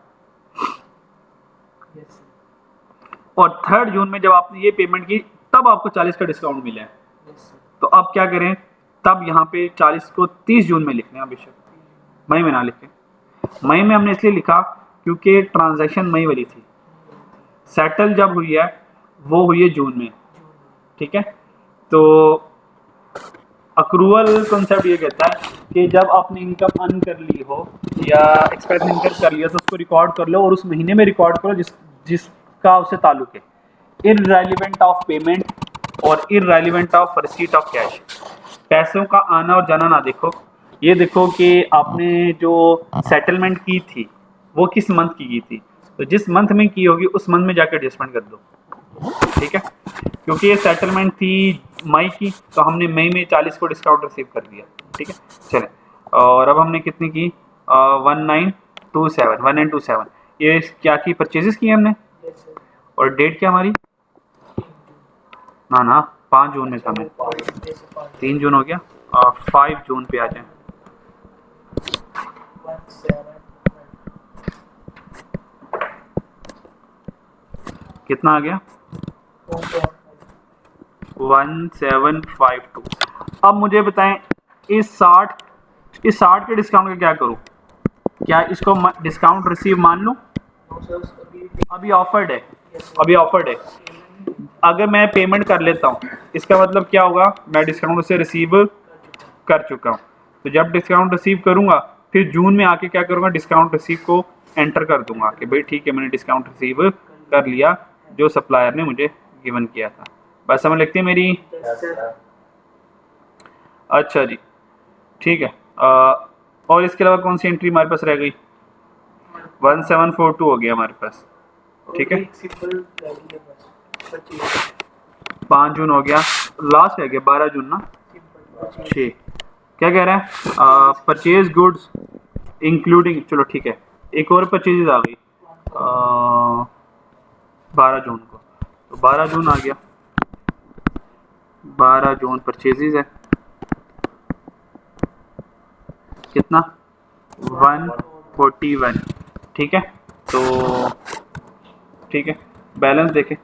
और 3 जून में जब आपने ये पेमेंट की तब आपको 40 का डिस्काउंट मिला है। तो अब क्या करें, तब यहाँ पे 40 को 30 जून में लिखना है, बेशक मई में ना लिखें। मई में हमने इसलिए लिखा क्योंकि ट्रांजैक्शन मई वाली थी, सेटल जब हुई है वो हुई है जून में, ठीक है। तो अक्रूवल कॉन्सेप्ट ये कहता है कि जब आपने इनकम अर्न कर ली हो या एक्सपेंस इनकम कर लिया तो उसको रिकॉर्ड कर लो, और उस महीने में रिकॉर्ड करो जिसका उससे ताल्लुक है, इररेलेवेंट ऑफ पेमेंट और irrelevant of receipt of cash. पैसों का आना और जाना ना देखो, ये देखो कि आपने जो सेटलमेंट की थी वो किस मंथ की थी, तो जिस मंथ में की होगी उस मंथ में जाकर एडजस्टमेंट कर दो, ठीक है। क्योंकि ये सेटलमेंट थी मई की, तो हमने मई में 40 को डिस्काउंट रिसीव कर दिया, ठीक है। चलें, और अब हमने कितनी की 1927 ये क्या की परचेजेस की हमने, और डेट क्या हमारी, ना 5 जून में था, हमें 3 जून हो गया, 5 जून पे आ जाए। कितना आ गया 1752। अब मुझे बताएं इस 60 के डिस्काउंट का क्या करूं, क्या इसको डिस्काउंट रिसीव मान लूं? अभी ऑफर्ड है, अगर मैं पेमेंट कर लेता हूं इसका मतलब क्या होगा, मैं डिस्काउंट उसे रिसीव कर चुका हूं। तो जब डिस्काउंट रिसीव करूंगा फिर जून में आके क्या करूंगा, डिस्काउंट रिसीव को एंटर कर दूंगा कि भाई ठीक है मैंने डिस्काउंट रिसीव कर लिया जो सप्लायर ने मुझे गिवन किया था। बस समझ लगती है मेरी? अच्छा जी, ठीक है। और इसके अलावा कौन सी एंट्री हमारे पास रह गई? 1742 हो गया हमारे पास, ठीक है। 5 जून हो गया, लास्ट रह गया 12 जून ना, 6। क्या कह रहा है, परचेज गुड्स इंक्लूडिंग, चलो ठीक है, एक और परचेज आ गई 12 जून को, तो 12 जून आ गया, 12 जून परचेजेज है कितना 141, ठीक है। तो ठीक है, बैलेंस देखें,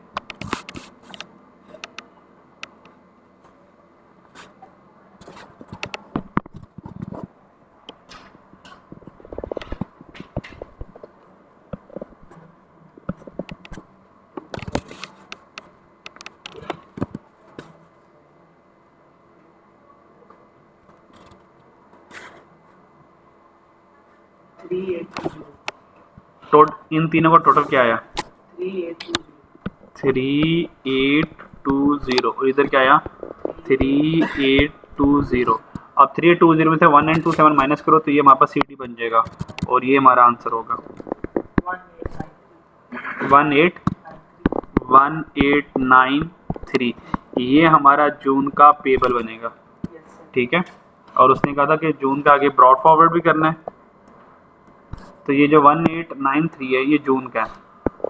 इन तीनों का टोटल क्या आया 3820, और इधर क्या आया 3820। अब 3820 में से 1927 माइनस करो तो ये हमारे पास CD बन जाएगा, और ये हमारा आंसर होगा 1893। ये हमारा जून का पेबल बनेगा, ठीक है। और उसने कहा था कि जून का आगे ब्रॉड फॉरवर्ड भी करना है, तो ये जो 1893 है ये जून का है,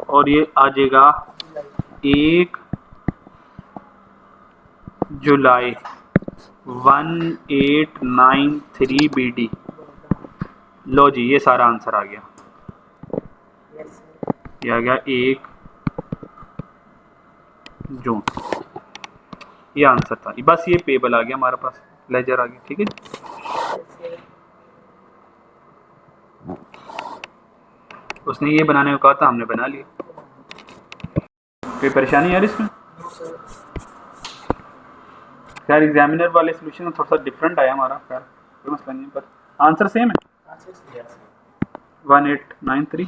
और ये आ जाएगा 1 जुलाई 1893 BD। लो जी, ये सारा आंसर आ गया। ये आ गया 1 जून, ये आंसर था। बस ये पेबल आ गया हमारे पास, लेजर आ गया। ठीक है, उसने ये बनाने को कहा था, हमने बना लिया। कोई परेशानी यार इसमें? खैर एग्जामिनर वाले सोल्यूशन थोड़ा सा डिफरेंट आया हमारा, खैर कोई मसला नहीं है, पर आंसर सेम है 1893।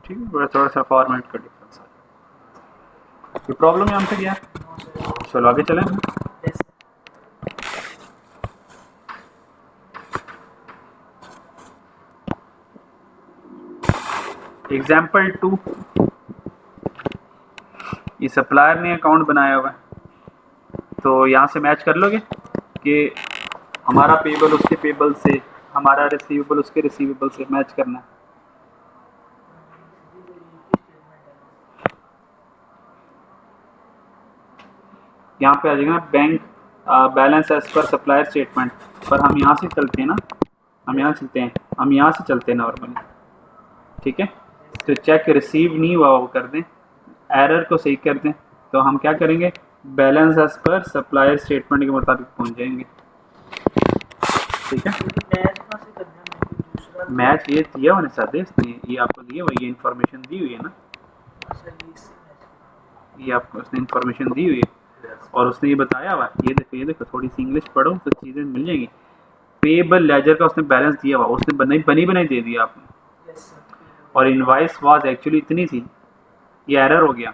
ठीक है, बड़ा थोड़ा सा फॉर्मेट का डिफरेंस है। कोई प्रॉब्लम है आंसर क्या? चलो आगे चलें। एग्जाम्पल 2, ये सप्लायर ने अकाउंट बनाया हुआ है, तो यहाँ से मैच कर लोगे कि हमारा पेबल उसके पेबल से, हमारा रिसीवेबल उसके रिसीवेबल से मैच करना है। यहाँ पे आ जाएगा bank balance as per supplier statement, पर हम यहाँ से चलते हैं ना, हम यहाँ से चलते हैं नॉर्मली। ठीक है, तो चेक रिसीव नहीं हुआ वो कर दें, एरर को सही कर दें, तो हम क्या करेंगे, balance as per supplier statement के मुताबिक पहुँच जाएंगे। ठीक है, मैच ये दिया हुआ ना ये आपको दिया हुआ, ये इन्फॉर्मेशन दी हुई है ना, ये आपको उसने इन्फॉर्मेशन दी हुई है, और उसने ये बताया हुआ, ये देखो थोड़ी सी इंग्लिश पढ़ो तो चीज़ें मिल जाएंगी। पेबल लेजर का उसने बैलेंस दिया हुआ, उसने बनी बनाई दे दिया आपने, और इनवाइस वाज एक्चुअली इतनी थी, ये एरर हो गया।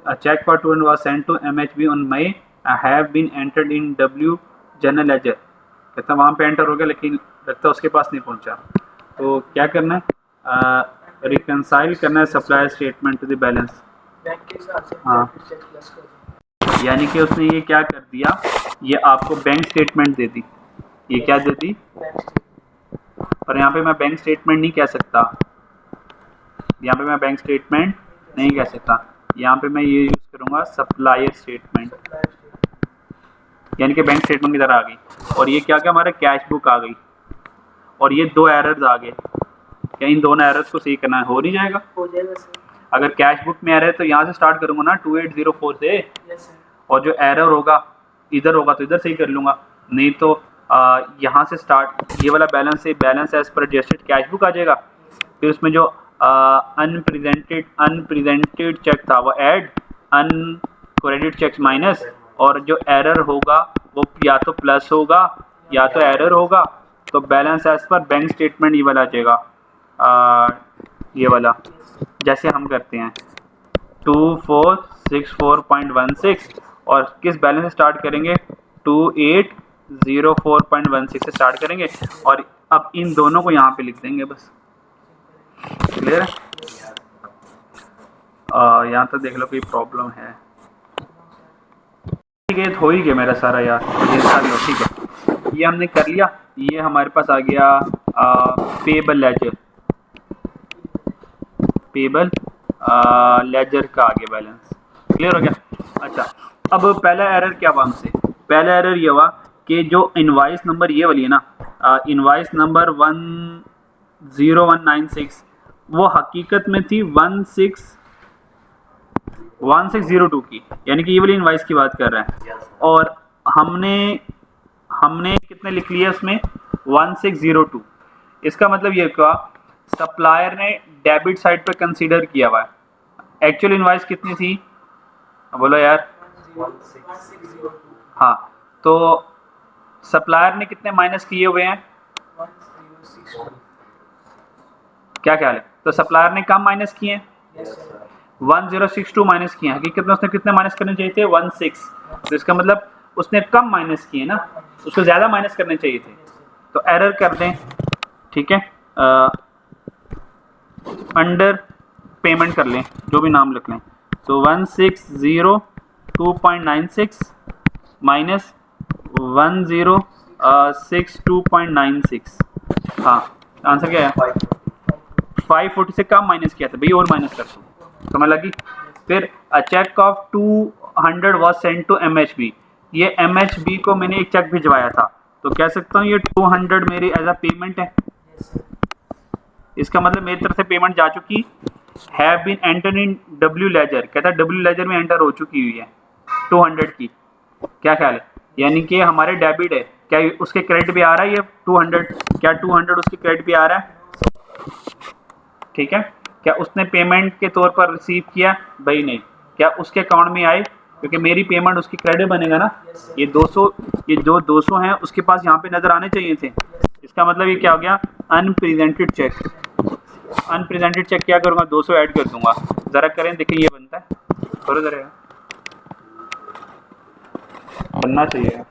A cheque for 2 was sent to MHB on May have been entered in W general ledger, कहता वहाँ पे एंटर हो गया, लेकिन लगता उसके पास नहीं पहुँचा। तो क्या करना है, रिकंसाइल करना है supplier statement to the balance. हाँ, यानी कि उसने ये क्या कर दिया, ये आपको बैंक स्टेटमेंट दे दी, ये क्या दे दी, पर यहाँ पे मैं बैंक स्टेटमेंट नहीं कह सकता, यहाँ पे मैं बैंक स्टेटमेंट नहीं कह सकता, यहाँ पे मैं ये यूज़ करूँगा सप्लायर स्टेटमेंट, यानी कि बैंक स्टेटमेंट की तरह आ गई। और ये क्या क्या हमारा कैश बुक आ गई, और ये 2 एरर्स आ गए। क्या इन दोनों एरर्स को सही करना है? हो नहीं जाएगा? हो जाएगा सर। अगर कैश बुक में एरर है तो यहाँ से स्टार्ट करूँगा ना 2804 से, और जो एरर होगा इधर होगा तो इधर सही कर लूँगा, नहीं तो यहाँ से स्टार्ट, ये वाला बैलेंस से balance as per adjusted cash book आ जाएगा, फिर उसमें जो अनप्रेजेंटेड चेक था वो ऐड, अनक्रेडिट चेक्स माइनस, और जो एरर होगा वो या तो प्लस होगा या तो एरर होगा, तो balance as per bank statement ये वाला आ जाएगा, ये वाला जैसे हम करते हैं 2464.16, और किस बैलेंस से स्टार्ट करेंगे, 2804.16 से स्टार्ट करेंगे, और अब इन दोनों को यहाँ पे लिख देंगे बस। क्लियर है? यहाँ तो देख लो कोई प्रॉब्लम है? ठीक है, हो ही गया मेरा सारा यार, ये सारा ठीक है, ये हमने कर लिया। ये हमारे पास आ गया पेबल लेजर, पेबल लेजर का आ गया बैलेंस। क्लियर हो गया? अच्छा, अब पहला एरर क्या हुआ हमसे, पहला एरर ये हुआ कि जो इनवाइस नंबर ये वाली है ना, इनवाइस नंबर 10196, वो हकीकत में थी 1602 की, यानी कि ये वाली इनवाइस की बात कर रहे हैं, और हमने कितने लिख लिया उसमें, 1602। इसका मतलब ये क्या, सप्लायर ने डेबिट साइड पे कंसीडर किया हुआ है। एक्चुअल इनवाइस कितनी थी, बोलो यार? 1602। हाँ, तो सप्लायर ने कितने माइनस किए हुए हैं, 1062। क्या ख्याल है? तो सप्लायर ने कम माइनस किए हैं, 1062 माइनस किए हैं। हकीकत में उसने कितने माइनस करने चाहिए थे, 16। तो इसका मतलब उसने कम माइनस किए ना, उसको ज़्यादा माइनस करने चाहिए थे, तो एरर कर दें। ठीक है, अंडर पेमेंट कर लें, जो भी नाम लिख लें, तो 1602.96 माइनस 1062.96, हाँ आंसर क्या है? 540 से कम माइनस किया था भाई, और माइनस कर दो, समझ लगी? फिर a cheque of 200 was send to MHB, ये MHB को मैंने एक चेक भिजवाया था, तो कह सकता हूँ ये 200 मेरी एज अ पेमेंट है। इसका मतलब मेरी तरफ से पेमेंट जा चुकी, have been enter in W ledger, कहता है W लेजर में एंटर हो चुकी हुई है 200 की। क्या ख्याल है? यानी कि हमारे डेबिट है, क्या उसके क्रेडिट भी आ रहा है ये 200? क्या 200 उसके क्रेडिट भी आ रहा है? ठीक है। क्या उसने पेमेंट के तौर पर रिसीव किया? भाई नहीं। क्या उसके अकाउंट में आए? क्योंकि मेरी पेमेंट उसकी क्रेडिट बनेगा ना। ये 200, ये जो 200 हैं उसके पास यहाँ पे नज़र आने चाहिए थे। इसका मतलब ये क्या हो गया? Unpresented cheque. अनप्रेजेंटेड चेक क्या करूँगा? 200 ऐड कर दूंगा। ज़रा करें, देखिए ये बनता है, करो ज़रा, बनना चाहिए।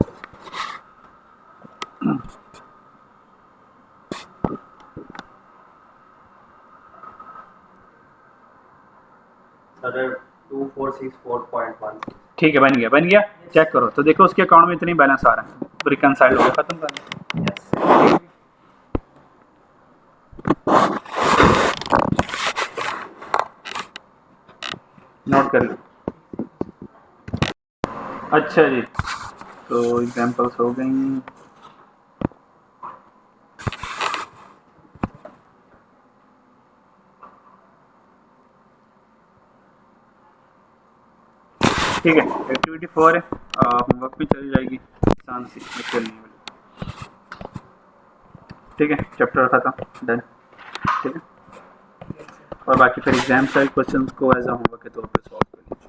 सर 2464.1 ठीक है, बन गया, बन गया। चेक करो तो देखो उसके अकाउंट में इतनी बैलेंस आ रहा है, रिकनसाइल हो गया, खत्म कर दो। यस नोट कर लो। अच्छा जी, तो एग्जांपल्स हो गई। ठीक है, एक्टिविटी 4 है, होमवर्क भी चली जाएगी आसान सी, मुश्किल नहीं वाली। ठीक है, चैप्टर खत्म, डन। ठीक है, और बाकी फिर एग्जाम साइड क्वेश्चंस को एज अ होमवर्क के तौर पे सॉल्व कर लीजिए।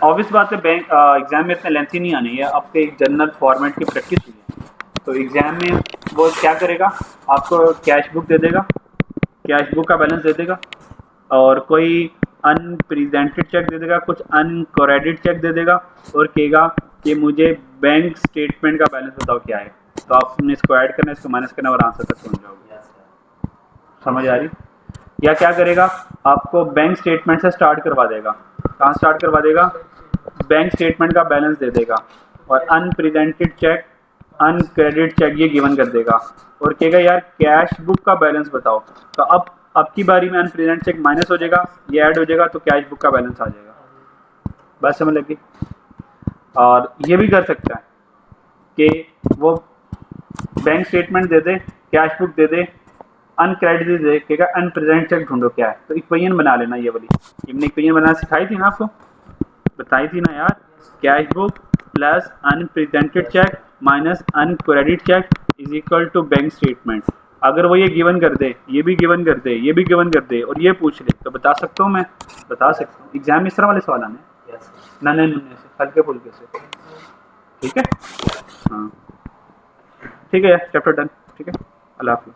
ऑब्वियस बात है, बैंक एग्जाम में इतने लेंथी नहीं आने, ये आपके एक जनरल फॉर्मेट की प्रैक्टिस हुई है। तो एग्जाम में वो क्या करेगा, आपको कैश बुक दे देगा, कैश बुक का बैलेंस दे देगा, और कोई अनप्रेजेंटेड चेक दे देगा, कुछ अनक्रेडिट चेक दे देगा, और कहेगा कि मुझे बैंक स्टेटमेंट का बैलेंस बताओ क्या है। तो आपने इसको ऐड करना है, इसको माइनस करना है, और आंसर तक पहुंच जाओगे। समझ आ रही? या क्या करेगा, आपको बैंक स्टेटमेंट से स्टार्ट करवा देगा। कहाँ स्टार्ट करवा देगा? बैंक स्टेटमेंट का बैलेंस दे देगा, और अनप्रेजेंटेड चेक, अनक्रेडिट चेक ये गिवन कर देगा, और कहेगा यार कैश बुक का बैलेंस बताओ। तो अब की बारी में अनप्रेजेंटेड चेक माइनस हो जाएगा, ये ऐड हो जाएगा, तो कैश बुक का बैलेंस आ जाएगा। बस समझ लगी? और ये भी कर सकता है कि वो बैंक स्टेटमेंट दे दे, कैश बुक दे दे, अनक्रेडिट दे देगा, अनप्रेजेंट चेक ढूंढो क्या है। तो इक्वेशन बना लेना ये वाली, हमने इक्वेशन बनाना सिखाई थी ना आपको, बताई थी ना यार। Cash book plus unpresented cheque minus uncredit cheque is equal to bank statement. अगर वो ये गिवन कर दे, ये भी गिवन कर दे, ये भी गिवन कर दे, और ये पूछ ले, तो बता सकता हूँ मैं, बता सकता हूँ। एग्जाम में इस तरह वाले सवाल आने नन्हे मुन्ने से, हल्के फुल्के से। ठीक है, हाँ ठीक है, चैप्टर डन। ठीक है, अल्लाह हाफिज़।